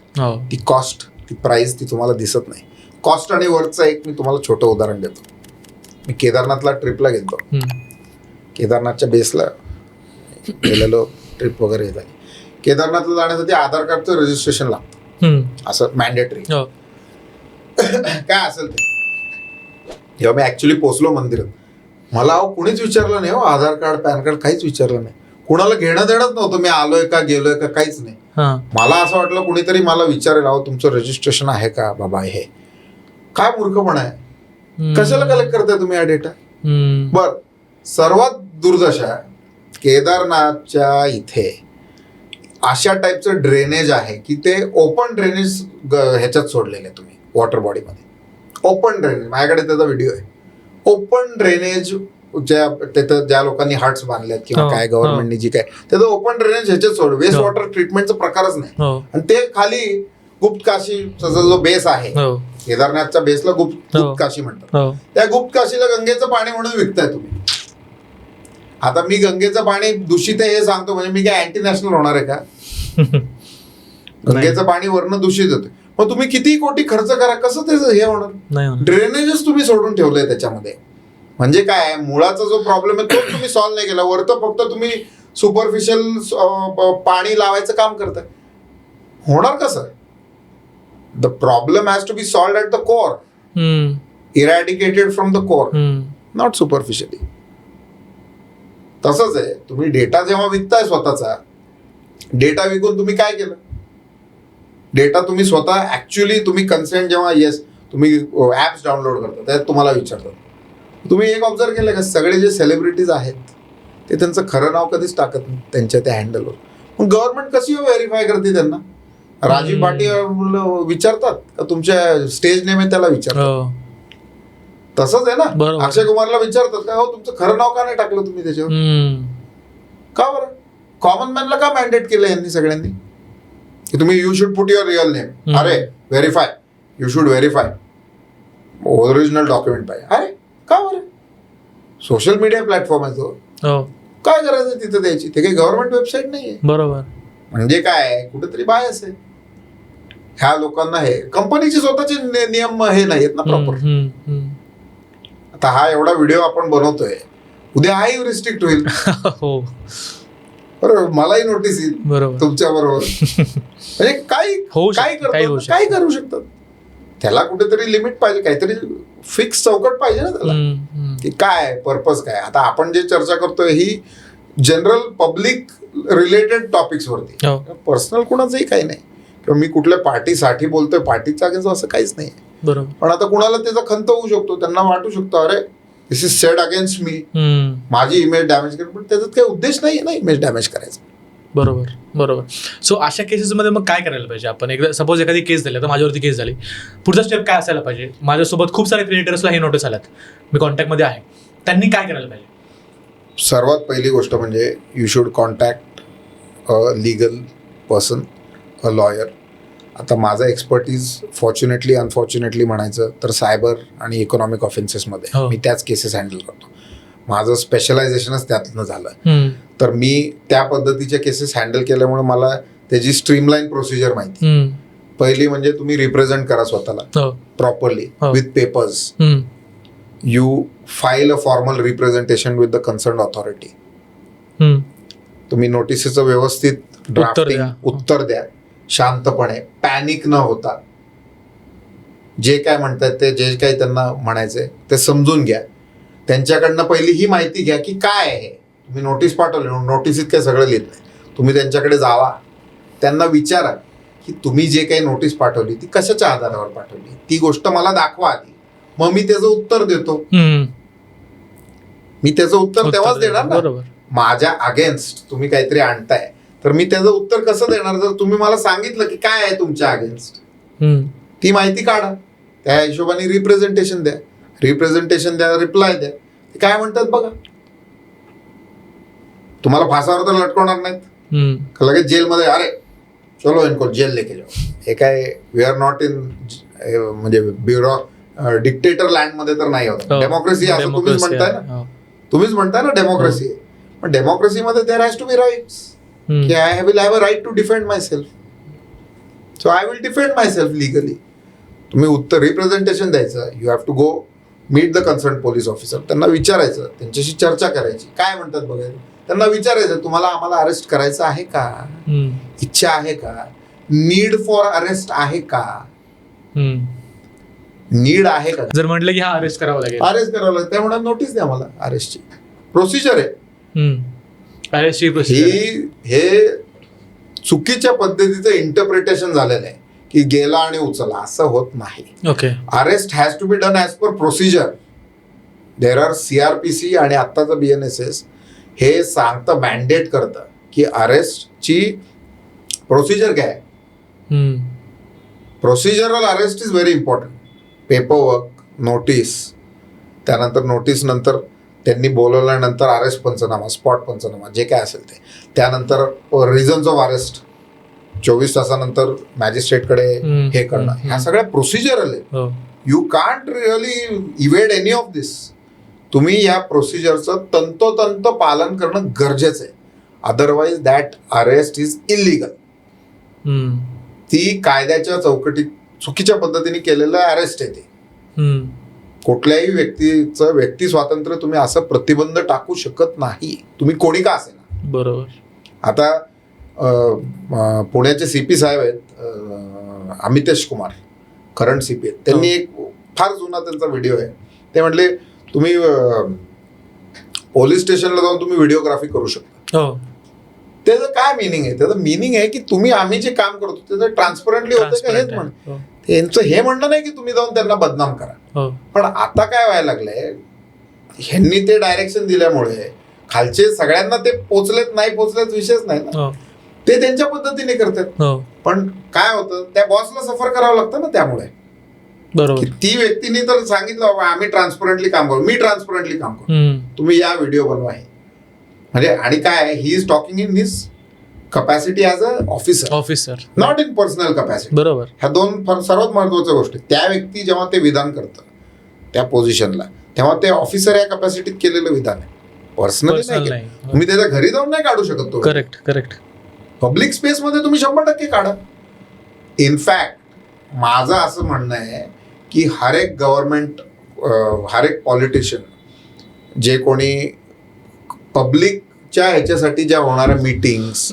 ती कॉस्ट, ती प्राइस ती तुम्हाला दिसत नाही. कॉस्ट आणि वरचं एक मी तुम्हाला छोटं उदाहरण देतो. मी केदारनाथला ट्रिपला गेलो. केदारनाथच्या बेसला गेलेलो, ट्रिप वगैरे झाली. केदारनाथला जाण्यासाठी आधार कार्डचं रजिस्ट्रेशन लागतं, असं मॅन्डेटरी. काय असेल ते. जेव्हा मी ऍक्च्युली पोचलो मंदिरात, मला कुणीच विचारलं नाही हो, आधार कार्ड पॅन कार्ड काहीच विचारलं नाही. कुणाला घेणं देणंच नव्हतं मी आलोय का गेलोय का काहीच नाही. मला असं वाटलं कुणीतरी मला विचारेल, अहो तुमचं रजिस्ट्रेशन आहे का बाबा. हे काय मूर्खपणा आहे. कशाला कलेक्ट करताय तुम्ही हा डेटा. बर, सर्वात दुर्दशा केदारनाथच्या इथे अशा टाईपचं ड्रेनेज आहे की ते ओपन ड्रेनेज ह्याच्यात सोडलेले तुम्ही वॉटर बॉडीमध्ये. ओपन ड्रेनेज, माझ्याकडे त्याचा व्हिडिओ आहे. ओपन ड्रेनेज ज्या लोकांनी हट्स बांधल्यात किंवा काय गव्हर्नमेंटनी जी काय, त्याचं ओपन ड्रेनेज ह्याच्यात सोड. वेस्ट वॉटर ट्रीटमेंटचा प्रकारच नाही. आणि ते खाली गुप्त काशीचा जो बेस आहे, केदारनाथच्या बेसला गुप्त काशी म्हणतात. त्या गुप्त काशीला गंगेचं पाणी म्हणून विकताय तुम्ही. आता मी गंगेचं पाणी दूषित आहे हे सांगतो म्हणजे मी काय अँटी नॅशनल होणार आहे का. गंगेचं पाणी वरनं दूषित होतं. मग तुम्ही किती कोटी खर्च करा, कसं ते हे होणार. ड्रेनेजच तुम्ही सोडून ठेवलंय त्याच्यामध्ये. म्हणजे काय, मुळाचा जो प्रॉब्लेम आहे तो तुम्ही सॉल्व्ह नाही केला. वरतं फक्त तुम्ही सुपरफिशियल पाणी लावायचं काम करताय. होणार कसं. The problem has to be solved at the core, eradicated from the core, not superficially. तसंच आहे, तुम्ही डेटा जेव्हा विकताय स्वतःचा, डेटा विकून तुम्ही काय केलं. डेटा तुम्ही स्वतः ऍक्च्युली तुम्ही कन्सेंट जेव्हा येस तुम्ही ऍप्स डाउनलोड करता त्यात तुम्हाला विचारतात. तुम्ही एक ऑब्झर्व केलं का, सगळे जे सेलिब्रिटीज आहेत ते त्यांचं खरं नाव कधीच टाकत नाही त्यांच्या त्या हँडलवर. मग गव्हर्नमेंट कशी व्हेरीफाय करते त्यांना. राजीव भाटिया विचारतात का तुमच्या स्टेज नेम आहे त्याला विचारतात. तसंच आहे ना, अक्षय कुमारला विचारतात का हो तुमचं खरं नाव का नाही टाकलं तुम्ही त्याच्यावर. का बरं. कॉमन मॅनला का मॅन्डेट केलं यांनी सगळ्यांनी की तुम्ही you should put your real name. अरे verify, you should verify, original document पाहिजे. अरे का बरं. सोशल मीडिया प्लॅटफॉर्म आहे तो, काय करायचं तिथं द्यायची. ते काही गव्हर्नमेंट वेबसाईट नाहीये. बरोबर. म्हणजे काय कुठेतरी बायस आहे. ह्या लोकांना हे कंपनीचे स्वतःचे नियम हे नाहीत ना प्रॉपर. आता हा एवढा व्हिडिओ आपण बनवतोय, उद्या हाही रिस्ट्रिक्ट होईल. बरोबर, मलाही नोटीस येईल. बरोबर, तुमच्या बरोबर. म्हणजे काय करू शकतात. त्याला कुठेतरी लिमिट पाहिजे, काहीतरी फिक्स चौकट पाहिजे ना त्याला की काय पर्पज काय. आता आपण जे चर्चा करतोय ही जनरल पब्लिक रिलेटेड टॉपिक्स वरती, पर्सनल कुणाचंही काही नाही. किंवा मी कुठल्या पार्टीसाठी बोलतोय, पार्टीच्या अगेन्स्ट असं काहीच नाही. बरोबर. पण आता कुणाला त्याचा खंत होऊ शकतो, त्यांना वाटू शकतो अरे दिस इज सेड अगेन्स्ट मी, माझी इमेज डॅमेज करेल. पण त्याच्यात काही उद्देश नाही ना इमेज डॅमेज करायचा. बरोबर बरोबर. सो अशा केसेसमध्ये मग काय करायला पाहिजे आपण. एकदा सपोज एखादी केस झाली, तर माझ्यावरती केस झाली, पुढचा स्टेप काय असायला पाहिजे. माझ्यासोबत खूप सारे क्रिएटर्सला हे नोटीस आल्यात, मी कॉन्टॅक्टमध्ये आहे, त्यांनी काय करायला पाहिजे. सर्वात पहिली गोष्ट म्हणजे you should contact a legal person, a lawyer. आता माझा एक्सपर्टीज फॉर्च्युनेटली अनफॉर्च्युनेटली म्हणायचं तर सायबर आणि इकॉनॉमिक ऑफेन्सेसमध्ये मी त्याच केसेस हँडल करतो. माझं स्पेशलायझेशनच त्यातनं झालं. तर मी त्या पद्धतीच्या केसेस हँडल केल्यामुळे मला त्याची स्ट्रीमलाईन प्रोसिजर माहिती. पहिली म्हणजे तुम्ही रिप्रेझेंट करा स्वतःला properly with papers. You file a formal representation with the concern authority. तुम्ही नोटिसीचं व्यवस्थित ड्राफ्टिंग उत्तर द्या, शांतपणे, पॅनिक न होता. जे काय म्हणतात ते, जे काही त्यांना म्हणायचंय ते समजून घ्या. त्यांच्याकडनं पहिली ही माहिती घ्या की काय आहे. तुम्ही नोटीस पाठवली, नोटिसीत काय सगळं लिहित नाही. तुम्ही त्यांच्याकडे जावा, त्यांना विचारा की तुम्ही जे काही नोटीस पाठवली ती कशाच्या आधारावर पाठवली, ती गोष्ट मला दाखवा आधी, मग मी त्याचं उत्तर देतो. मी त्याचं उत्तर तेव्हाच देणार ना. माझ्या अगेन्स्ट तुम्ही काहीतरी आणताय तर मी त्याचं उत्तर कसं देणार जर तुम्ही मला सांगितलं की काय आहे तुमच्या अगेन्स्ट. ती माहिती काढा, त्या हिशोबाने रिप्रेझेंटेशन द्या, रिप्लाय द्या. ते काय म्हणतात बघा. तुम्हाला फासावर तर लटकवणार नाहीत, लगेच जेलमध्ये अरे चलो इनको जेल लेके जाओ. हे काय वी आर नॉट इन म्हणजे ब्युरो डिक्टेटर लँड मध्ये तर नाही होत. डेमोक्रेसी असं तुम्हीच म्हणताय ना, डेमोक्रेसी आहे. पण डेमोक्रेसीमध्ये there has to be rights, की I will have a right to defend myself, so I will defend myself legally. तुम्ही उत्तर रिप्रेझेंटेशन द्यायचं, you have to go meet the concern police officer, त्यांना विचारायचं, त्यांच्याशी चर्चा करायची, काय म्हणतात बघायचं, त्यांना विचारायचं तुम्हाला आम्हाला अरेस्ट करायचं आहे का, इच्छा आहे का, नीड फॉर अरेस्ट आहे का, नीड आहे का. जर म्हटलं की हा अरेस्ट करावं लागेल, त्यामुळे नोटीस द्या मला. अरेस्टची प्रोसिजर आहे, अरेस्टची प्रोसिजर. हे चुकीच्या पद्धतीचं इंटरप्रिटेशन झालेलं आहे की गेला आणि उचला, असं होत नाही. Okay, arrest has to be done as per procedure. There are CRPC आणि आत्ताचं BNSS हे सांगतं, मॅन्डेट करतं की अरेस्टची प्रोसिजर काय आहे. Procedural arrest is very important. Paperwork, notice, त्यानंतर नोटीस नंतर त्यांनी बोलवल्यानंतर अरेस्ट पंचनामा, स्पॉट पंचनामा, जे काय असेल ते, त्यानंतर रिझन्स ऑफ अरेस्ट 24 तासानंतर मॅजिस्ट्रेटकडे हे करणं, ह्या सगळ्या प्रोसिजरल आहे. You can't really evade any of this. तुम्ही या प्रोसिजरचं तंतोतंत पालन करणं गरजेचं आहे. Otherwise that arrest is illegal. ती कायद्याच्या चौकटीत चुकीच्या पद्धतीने केलेलं अरेस्ट आहे ते. कुठल्याही व्यक्तीचं व्यक्ती स्वातंत्र्य तुम्ही असं प्रतिबंध टाकू शकत नाही, तुम्ही कोणी का असेल. बरोबर. आता पुण्याचे CP साहेब आहेत, अमितेश कुमार, करंट CP आहेत. त्यांनी एक फार जुना त्यांचा व्हिडिओ आहे. ते म्हटले तुम्ही पोलीस स्टेशनला जाऊन तुम्ही व्हिडिओग्राफी करू शकता. त्याचं काय मिनिंग आहे. त्याचं मिनिंग आहे की तुम्ही आम्ही जे काम करतो त्याचं ट्रान्सपरंटली होतं का हेच म्हण. त्यांचं हे म्हणणं नाही की तुम्ही जाऊन त्यांना बदनाम करा. पण आता काय व्हायला लागलंय, ह्यांनी ते डायरेक्शन दिल्यामुळे खालचे सगळ्यांना ते पोचलेत विषयच नाही ना, ते त्यांच्या पद्धतीने करतात. पण काय होतं, त्या बॉसला सफर करावं लागतं ना. त्यामुळे बरोबर, ती व्यक्तीने तर सांगितलं बाबा आम्ही ट्रान्सपरंटली काम करू, मी ट्रान्सपरंटली काम करू, तुम्ही या व्हिडिओ बनवा. हे म्हणजे आणि काय, he is talking in his capacity as a officer, not in personal capacity. बरोबर. ह्या दोन सर्वात महत्वाच्या गोष्टी. त्या व्यक्ती जेव्हा ते विधान करतं त्या पोझिशनला, तेव्हा ते ऑफिसर या कपॅसिटीत केलेलं विधान आहे, पर्सनली नाही. तुम्ही त्याच्या घरी जाऊन नाही काढू शकत तो. करेक्ट. पब्लिक स्पेसमध्ये तुम्ही 100% काढा. इनफॅक्ट माझं असं म्हणणं आहे की हर एक गव्हर्नमेंट, हर एक पॉलिटिशियन, जे कोणी पब्लिकच्या ह्याच्यासाठी ज्या होणाऱ्या मीटिंग्स,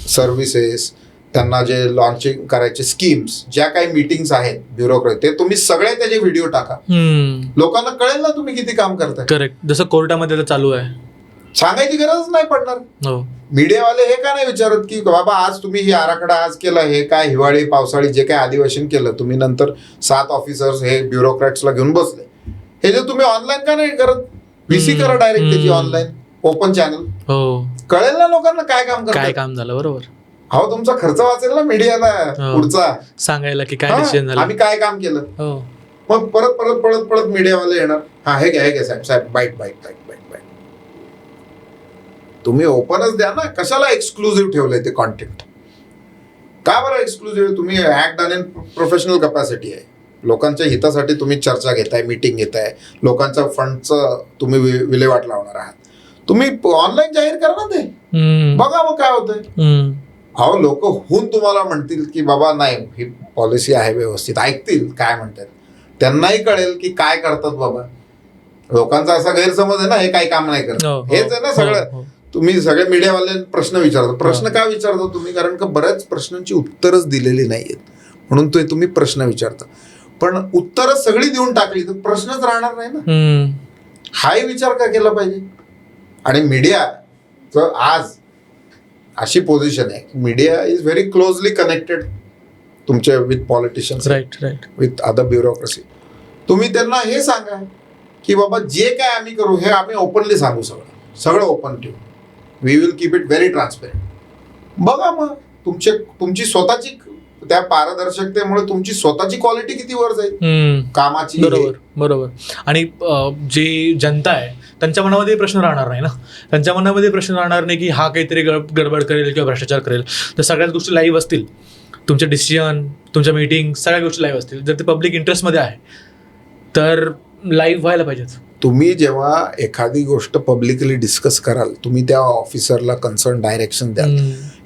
सर्व्हिसेस, त्यांना जे लॉन्चिंग करायचे स्कीम्स, ज्या काही मीटिंग्स आहेत ब्युरोक्रेसी, ते तुम्ही सगळे त्याचे व्हिडिओ टाका. लोकांना कळेल ना तुम्ही किती काम करताय. करेक्ट. जसं कोर्टामध्ये चालू आहे, सांगायची गरज नाही पडणार. मीडियावाले हे का नाही विचारत की बाबा आज तुम्ही ही आराखडा आज केला, हे काय हिवाळी पावसाळी जे काय अधिवेशन केलं तुम्ही, नंतर 7 ऑफिसर्स हे ब्युरोक्रॅट्सला घेऊन बसले, हे जे तुम्ही ऑनलाईन का नाही करत. VC करा डायरेक्ट त्याची ऑनलाईन, ओपन चॅनल, कळेल ना लोकांना काय काम झालं. बरोबर. अहो तुमचा खर्च वाचेल ना मीडियाला पुढचा सांगायला की काय डिसिजन झालं, आम्ही काय काम केलं. मग परत मीडियावाले येणार, हा हे घ्या साहेब बाईट. तुम्ही ओपनच द्या ना. कशाला एक्सक्लुझिव्ह ठेवलंय ते कॉन्टेंट. का बरं एक्सक्लुझिव्ह. तुम्ही act done in professional capacity आहे. लोकांच्या हितासाठी तुम्ही चर्चा घेताय, मीटिंग घेताय, लोकांच्या फंडचं तुम्ही विल्हेवाट लावणार आहात. तुम्ही ऑनलाईन जाहीर करा ना ते, बघा मग काय होतंय. अहो लोक होऊन तुम्हाला म्हणतील की बाबा नाही ही पॉलिसी आहे व्यवस्थित, ऐकतील काय म्हणतात, त्यांनाही कळेल की काय करतात बाबा. लोकांचा असा गैरसमज आहे ना, हे काही काम नाही करत, हेच आहे ना सगळं. तुम्ही सगळे मीडियावाले प्रश्न विचारता. प्रश्न का विचारता तुम्ही, कारण का बऱ्याच प्रश्नांची उत्तरच दिलेली नाहीयेत, म्हणून तुम्ही प्रश्न विचारता. पण उत्तरच सगळी देऊन टाकली तर प्रश्नच राहणार नाही ना. हाही विचार का केला पाहिजे. आणि मीडियाचं आज अशी पोझिशन आहे, media is very closely connected तुमच्या with politicians, right, with other bureaucracy. तुम्ही त्यांना हे सांगा की बाबा जे काय आम्ही करू हे आम्ही ओपनली सांगू, सगळं ओपन ठेवू. We will keep it very transparent. बघा मग तुमची स्वतःची त्या पारदर्शकतेमुळे तुमची स्वतःची क्वालिटी किती वर जाईल कामाची. बरोबर. आणि जी जनता आहे त्यांच्या मनामध्ये प्रश्न राहणार नाही ना. त्यांच्या मनामध्ये प्रश्न राहणार नाही की हा काहीतरी गडबड करेल किंवा भ्रष्टाचार करेल. तर सगळ्याच गोष्टी लाईव्ह असतील, तुमचे डिसिजन, तुमच्या मीटिंग, सगळ्या गोष्टी लाईव्ह असतील. जर ते पब्लिक इंटरेस्टमध्ये आहे तर लाईव्ह व्हायला पाहिजेत. तुम्ही जेव्हा एखादी गोष्ट पब्लिकली डिस्कस कराल, तुम्ही त्या ऑफिसरला कन्सर्न डायरेक्शन द्याल,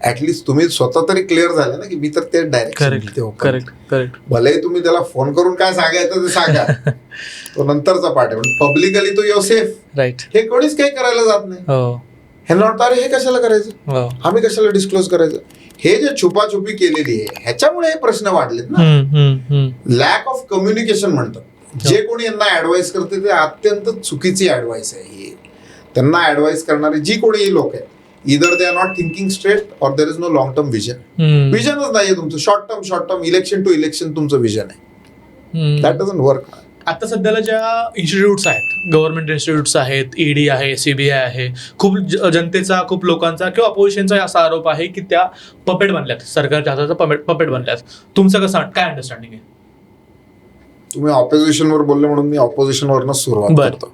ऍटलिस्ट तुम्ही स्वतः तरी क्लिअर झाले ना की मी तर ते डायरेक्शन. करेक्ट. भलेही तुम्ही त्याला फोन करून काय सांगायचं ते सांगा, तो नंतरचा पार्ट आहे. पण पब्लिकली तो युअर सेफ. राईट. हे कोणीच काही करायला जात नाही. हे नॉट अरे हे कशाला करायचं, आम्ही कशाला डिस्क्लोज करायचं. हे जे छुपाछुपी केलेली आहे ह्याच्यामुळे हे प्रश्न वाढलेत ना. लॅक ऑफ कम्युनिकेशन म्हणतात. जे कोणी यांना ऍडवाइस करते ते अत्यंत चुकीची ऍडवाइस आहे ही. त्यांना ऍडवाइस करणारी जी कोणी लोक आहेत, either they are not thinking straight or there is no long term vision. विजनच नाहीये तुमचं. Short term election to election तुमचं विजन आहे. That doesn't work. आता सध्याला ज्या इन्स्टिट्यूट्स आहेत, गव्हर्नमेंट इन्स्टिट्यूट्स आहेत, ईडी आहे, CBI आहे, खूप जनतेचा, खूप लोकांचा किंवा अपोजिशनचा असा आरोप आहे की त्या पपेट बनल्यात, सरकारच्या हाताचा पपेट बनल्यात. तुमचं कसं काय अंडरस्टँडिंग आहे? तुम्ही ऑपोजिशनवर बोलले म्हणून मी ऑपोजिशनवरनं सुरुवात करतो.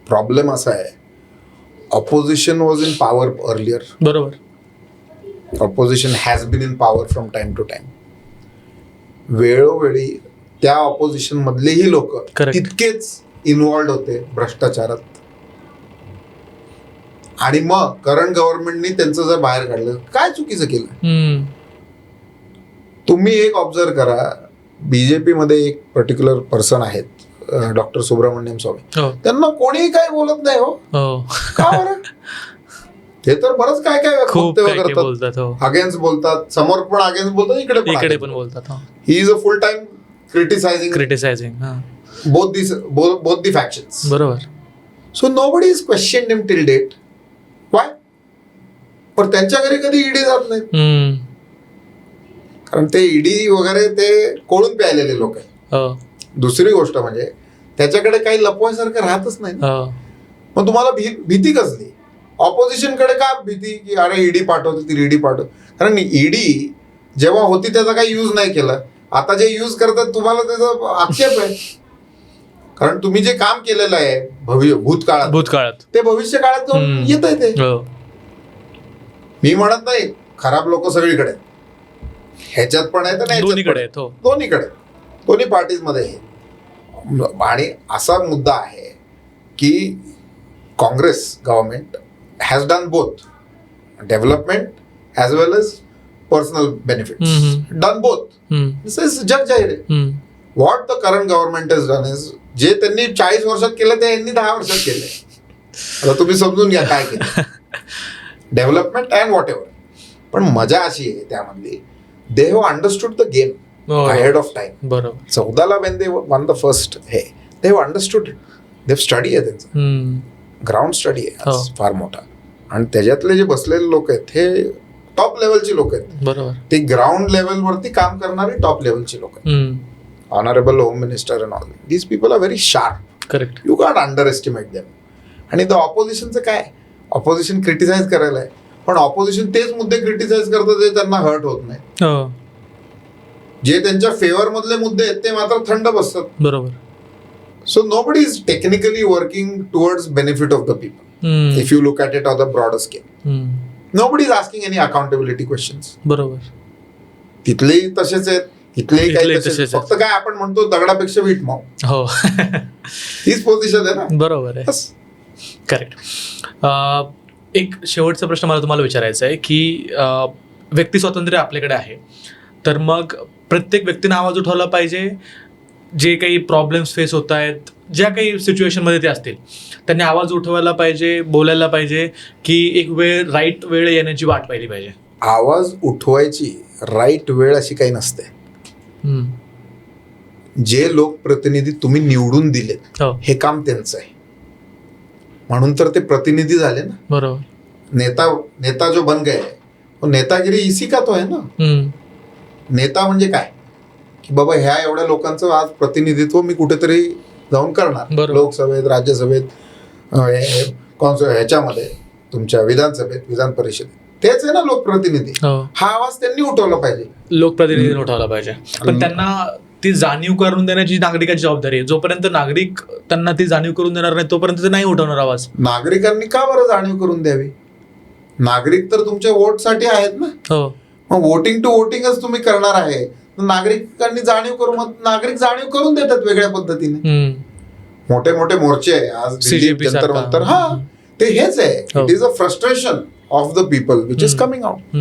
प्रॉब्लेम असा आहे, opposition was in power earlier. बरोबर. Opposition has been in power from time to time. वेळोवेळी त्या ऑपोजिशन मधलेही लोक तितकेच इन्व्हॉल्ड होते भ्रष्टाचारात. आणि मग करंट गव्हर्नमेंटनी त्यांचं जर बाहेर काढलं, काय चुकीचं केलं? तुम्ही एक ऑब्झर्व करा, बीजेपी मध्ये एक पर्टिक्युलर पर्सन आहेत, डॉक्टर सुब्रमण्यम स्वामी. त्यांना कोणीही काय बोलत नाही हो. का बरं? ते तर बरंच काय वक्तव्य करतात, अगेन्स्ट बोलतात, समोर पण अगेन्स्ट बोलतात, इकडे पण बोलतात. He is a full time criticising both the factions. बरोबर. So nobody is questioned him till date. Why? पण त्यांच्या घरी कधी ईडी जात नाही, कारण ते ईडी वगैरे ते कोळून प्यायलेले लोक आहेत. दुसरी गोष्ट म्हणजे त्याच्याकडे काही लपवायसारखं राहतच नाही. मग तुम्हाला भीती कसली? ऑपोजिशन कडे का भीती की अरे ईडी पाठवते, ती ईडी पाठव? कारण ईडी जेव्हा होती त्याचा काही यूज नाही केला. आता जे यूज करतात तुम्हाला त्याचा आक्षेप आहे, कारण तुम्ही जे काम केलेलं आहे भूतकाळात ते भविष्य काळात जाऊन येत आहे. ते मी म्हणत नाही खराब लोक सगळीकडे, ह्याच्यात पण आहेत ना, दोन्ही पार्टीज मध्ये आहे. आणि असा मुद्दा आहे की Congress government has done both development as well as personal benefits. Done both. This is जग जाहीर आहे. What the current government is done is, जे त्यांनी 40 वर्षात केलं ते यांनी 10 वर्षात केलंय. आता तुम्ही समजून घ्या काय केलं. Development and whatever. पण मजा अशी आहे त्यामधली, they have understood the game ahead of time. बरोबर. 14ला when they won the first they have understood it. They have study आहे, त्यांचं ग्राउंड स्टडी आहे फार मोठा. आणि त्याच्यातले जे बसलेले लोक आहेत हे टॉप लेवलची लोक आहेत. बरोबर. ते ग्राउंड लेवलवरती काम करणारे टॉप लेवलची लोक आहेत. Honourable home minister and all these people are very sharp. Correct. You cannot underestimate them. आणि द ऑपोजिशनचं काय, ऑपोजिशन क्रिटिसाइज करायला आहे, पण ऑपोजिशन तेच मुद्दे क्रिटिसाइज करतात जे त्यांना हर्ट होत नाही. जे त्यांच्या फेवर मधले मुद्दे आहेत ते मात्र थंड बसतात. बरोबर. So nobody is technically working towards benefit of the people if you look at it on the broader scale. Nobody is asking any accountability questions. बरोबर. तिथलेही तसेच आहेत, इथलेही काही तसेच. फक्त काय आपण म्हणतो दगडापेक्षा वीट मऊ. हो, तीच पोझिशन आहे ना. बरोबर आहे. करेक्ट. एक शेवटचा प्रश्न मला तुम्हाला विचारायचा आहे की व्यक्ती स्वातंत्र्य आपल्याकडे आहे, तर मग प्रत्येक व्यक्तीने आवाज उठवला पाहिजे. जे काही प्रॉब्लेम्स फेस होत आहेत, ज्या काही सिच्युएशनमध्ये ते असतील, त्यांनी आवाज उठवायला पाहिजे, बोलायला पाहिजे, की एक राईट वेळ येण्याची वाट पाहिली पाहिजे. आवाज उठवायची राईट वेळ अशी काही नसते. जे लोकप्रतिनिधी तुम्ही निवडून दिलेत हे काम त्यांचं आहे, म्हणून तर ते प्रतिनिधी झाले ना. बरोबर. नेता जो बन गए, नेतागिरी इसी का तो है ना. नेता म्हणजे काय की बाबा ह्या एवढ्या लोकांचं आज प्रतिनिधित्व मी कुठेतरी जाऊन करणार. लोकसभेत, राज्यसभेत, ह्याच्यामध्ये, तुमच्या विधानसभेत, विधान परिषदेत. तेच आहे ना लोकप्रतिनिधी. हो. हा आवाज त्यांनी उठवला पाहिजे. लोकप्रतिनिधीने उठवला पाहिजे, पण त्यांना ती जाणीव करून देण्याची नागरिकाची जबाबदारी आहे. जोपर्यंत नागरिक त्यांना ती जाणीव करून देणार नाही तोपर्यंत ते नाही उठवणार आवाज. नागरिकांनी का बरं जाणीव करून द्यावी? नागरिक तर तुमच्या वोटसाठी आहेत ना. हो. मग वोटिंग टू वोटिंगच तुम्ही करणार आहे, नागरिकांनी जाणीव करून, मग नागरिक जाणीव करून देतात वेगळ्या पद्धतीने. मोठे मोठे मोर्चे आहे आज CJP जंतर सारखा. मंतर, हा ते हेच आहे. हो. It is a frustration of the people which is coming out.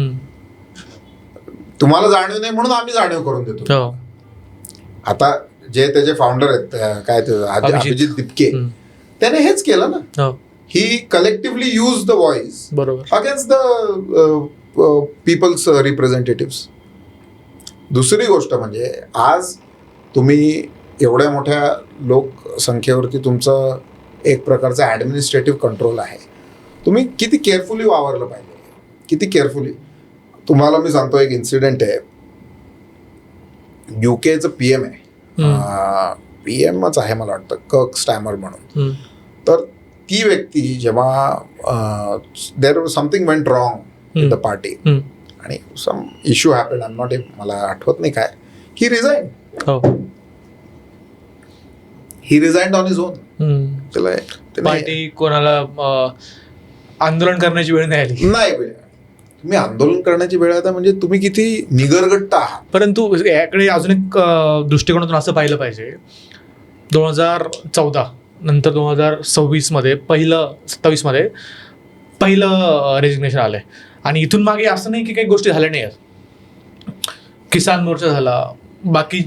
तुम्हाला जाणीव नाही म्हणून आम्ही जाणीव करून देतो. हो. आता जे त्याचे फाउंडर आहेत, काय ते अभिजित दिपके, त्याने हेच केलं ना. हो. He collectively use the voice बरोबर. Against the people's representatives. दुसरी गोष्ट म्हणजे आज तुम्ही एवढ्या मोठ्या लोकसंख्येवरती तुमचं एक प्रकारचं ॲडमिनिस्ट्रेटिव्ह कंट्रोल आहे. तुम्ही किती केअरफुली वावरलं पाहिजे, किती केअरफुली. तुम्हाला मी सांगतो, एक इन्सिडेंट आहे. युकेचं PM आहे, PMच आहे मला वाटतं, कर्क स्टॅमर म्हणून. तर ती व्यक्ती जेव्हा there something went wrong with the party आणि some issue happen, I am not, मला आठवत नाही काय, he resign. He resigned on his own. त्याला पार्टी कोणाला आंदोलन करण्याची वेळ नाही आली. नाही वेळ. तुम्ही आंदोलन करण्याची वेळ आता म्हणजे तुम्ही किती निगरगट्ट आहात. परंतु याकडे अजून एक दृष्टिकोनातून असं पाहिलं पाहिजे. 2014 नंतर 2026 मध्ये 27 मध्ये पहिलं रेजिग्नेशन आलंय. आणि इथून मागे असं नाही की काही गोष्टी झाल्या नाही आहेत. किसान मोर्चा झाला, बाकी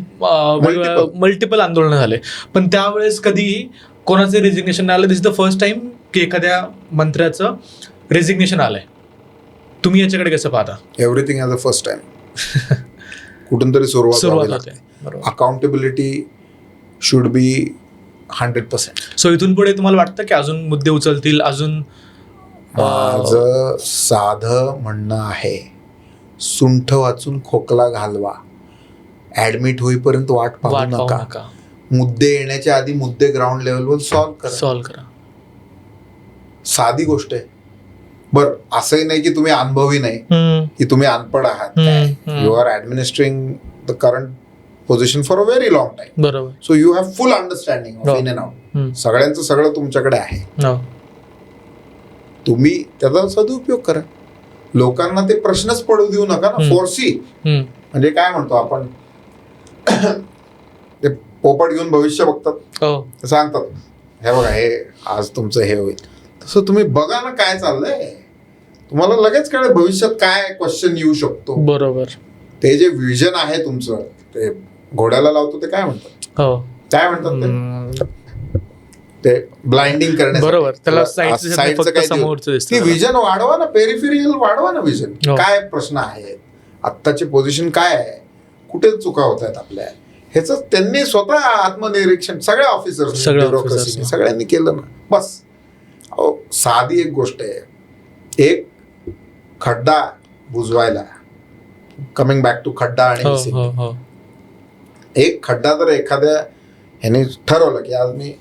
मल्टिपल आंदोलनं झाले, पण त्यावेळेस कधीही कोणाचं रेजिग्नेशन नाही आलं. दिस इज द फर्स्ट टाइम की एखाद्या मंत्र्याचं रेजिग्नेशन आलंय. तुम्ही याच्याकडे कसं पाहता? Everything as a first time. कुठून तरी सुरुवात होते. Accountability should be 100%. सो इथून पुढे तुम्हाला वाटतं की अजून मुद्दे उचलतील? अजून माझं साधं म्हणणं आहे, सुंठ वाचून खोकला घालवा. ऍडमिट होईपर्यंत वाट पाहू नका. मुद्दे येण्याच्या आधी मुद्दे ग्राउंड लेवलवर सॉल्व्ह करा. साधी गोष्ट आहे. बरं, असंही नाही की तुम्ही अनुभवी नाही, की तुम्ही अनपड आहात. You are administering the current position for a very long time. बरोबर. So you have full understanding of in and out. सगळ्यांचं सगळं तुमच्याकडे आहे. तुम्ही त्याचा सदुपयोग करा. लोकांना ते प्रश्नच पडू देऊ नका ना. फोर्सी म्हणजे काय म्हणतो आपण, ते पोपट घेऊन भविष्य बघतात, सांगतात हे बघा हे आज तुमचं हे होईल. तसं तुम्ही बघा ना काय चाललंय. तुम्हाला लगेच कळेल भविष्यात काय क्वेश्चन येऊ शकतो. बरोबर. ते जे विजन आहे तुमचं, ते घोड्याला लावतो ते काय म्हणतात, काय म्हणतात ते ब्लाइंडिंग करण्यासाठी. बरोबर. त्याला साईडचं विजन वाढवा ना, पेरिफेरियल वाढवा ना विजन. काय प्रश्न आहेत, आत्ताचे पोझिशन काय आहे, कुठे चुका होत आहेत आपल्या, ह्याच त्यांनी स्वतः आत्मनिरीक्षण सगळ्या ऑफिसर्स सगळ्यांनी केलं ना. बस. साधी एक गोष्ट आहे, एक खड्डा बुजवायला, कमिंग बॅक टू खड्डा आणि एक खड्डा जर एखाद्या ह्याने ठरवलं की आज मी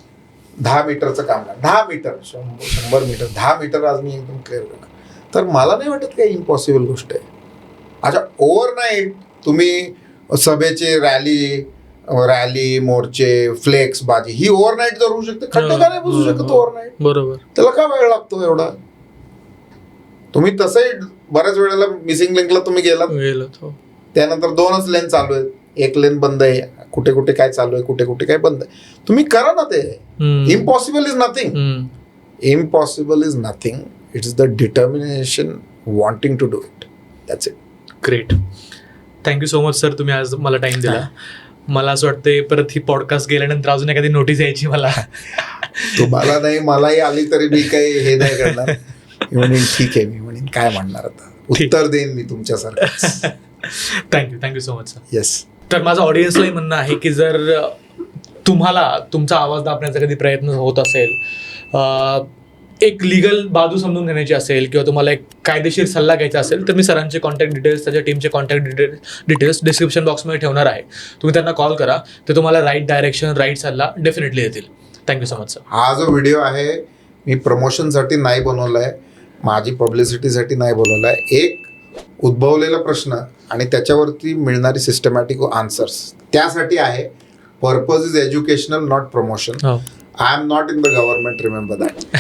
10 मीटरचं काम करणार, 10 मीटर 100 मीटर 10 मीटर आज मी एकदम क्लिअर करणार, तर मला नाही वाटत काही इम्पॉसिबल गोष्ट आहे. अच्छा, ओव्हरनाईट तुम्ही सभेचे रॅली मोर्चे फ्लेक्स बाजी ही ओव्हरनाईट जर होऊ शकते, खड्डे का नाही बुजू शकत ओव्हरनाईट? बरोबर. त्याला का वेळ लागतो एवढा? तुम्ही तसंही बऱ्याच वेळेला मिसिंग लिंकला तुम्ही गेलात, त्यानंतर 2च लेन चालू आहेत, एक लेन बंद आहे, कुठे कुठे काय चालू आहे, कुठे कुठे काय बंद आहे. तुम्ही करा ना ते. Impossible is nothing. Impossible is nothing. It's the determination wanting to do it. That's it. Great. Thank you so much sir, तुम्ही आज मला टाइम दिला. मला असं वाटतं परत ही पॉडकास्ट गेल्यानंतर अजून एखादी नोटीस यायची मला. तुम्हाला नाही, मलाही आली तरी मी काही हे नाही करणार. म्हणेन ठीक आहे, मी म्हणेन काय म्हणणार आता, उत्तर देईन मी तुमच्यासारखं. Thank you so much sir. Yes. तर माझं ऑडियन्सलाही म्हणणं आहे की जर तुम्हाला तुमचा आवाज दाबण्याचा कधी प्रयत्न होत असेल, एक लिगल बाजू समजून घेण्याची असेल, किंवा तुम्हाला एक कायदेशीर सल्ला घ्यायचा असेल, तर मी सरांचे कॉन्टॅक्ट डिटेल्स, त्याच्या टीमचे कॉन्टॅक्ट डिटेल्स डिस्क्रिप्शन बॉक्समध्ये ठेवणार आहे. तुम्ही त्यांना कॉल करा, ते तुम्हाला राईट डायरेक्शन, राईट सल्ला डेफिनेटली देतील. Thank you so much sir. हा जो व्हिडिओ आहे मी प्रमोशनसाठी नाही बनवलाय. माझी पब्लिसिटीसाठी नाही बोलवलं आहे. एक उद्भवलेला प्रश्न आणि त्याच्यावरती मिळणारी सिस्टमॅटिक आन्सर्स त्यासाठी आहे. Purpose is educational, not promotion. हो. I am not in the government, remember that.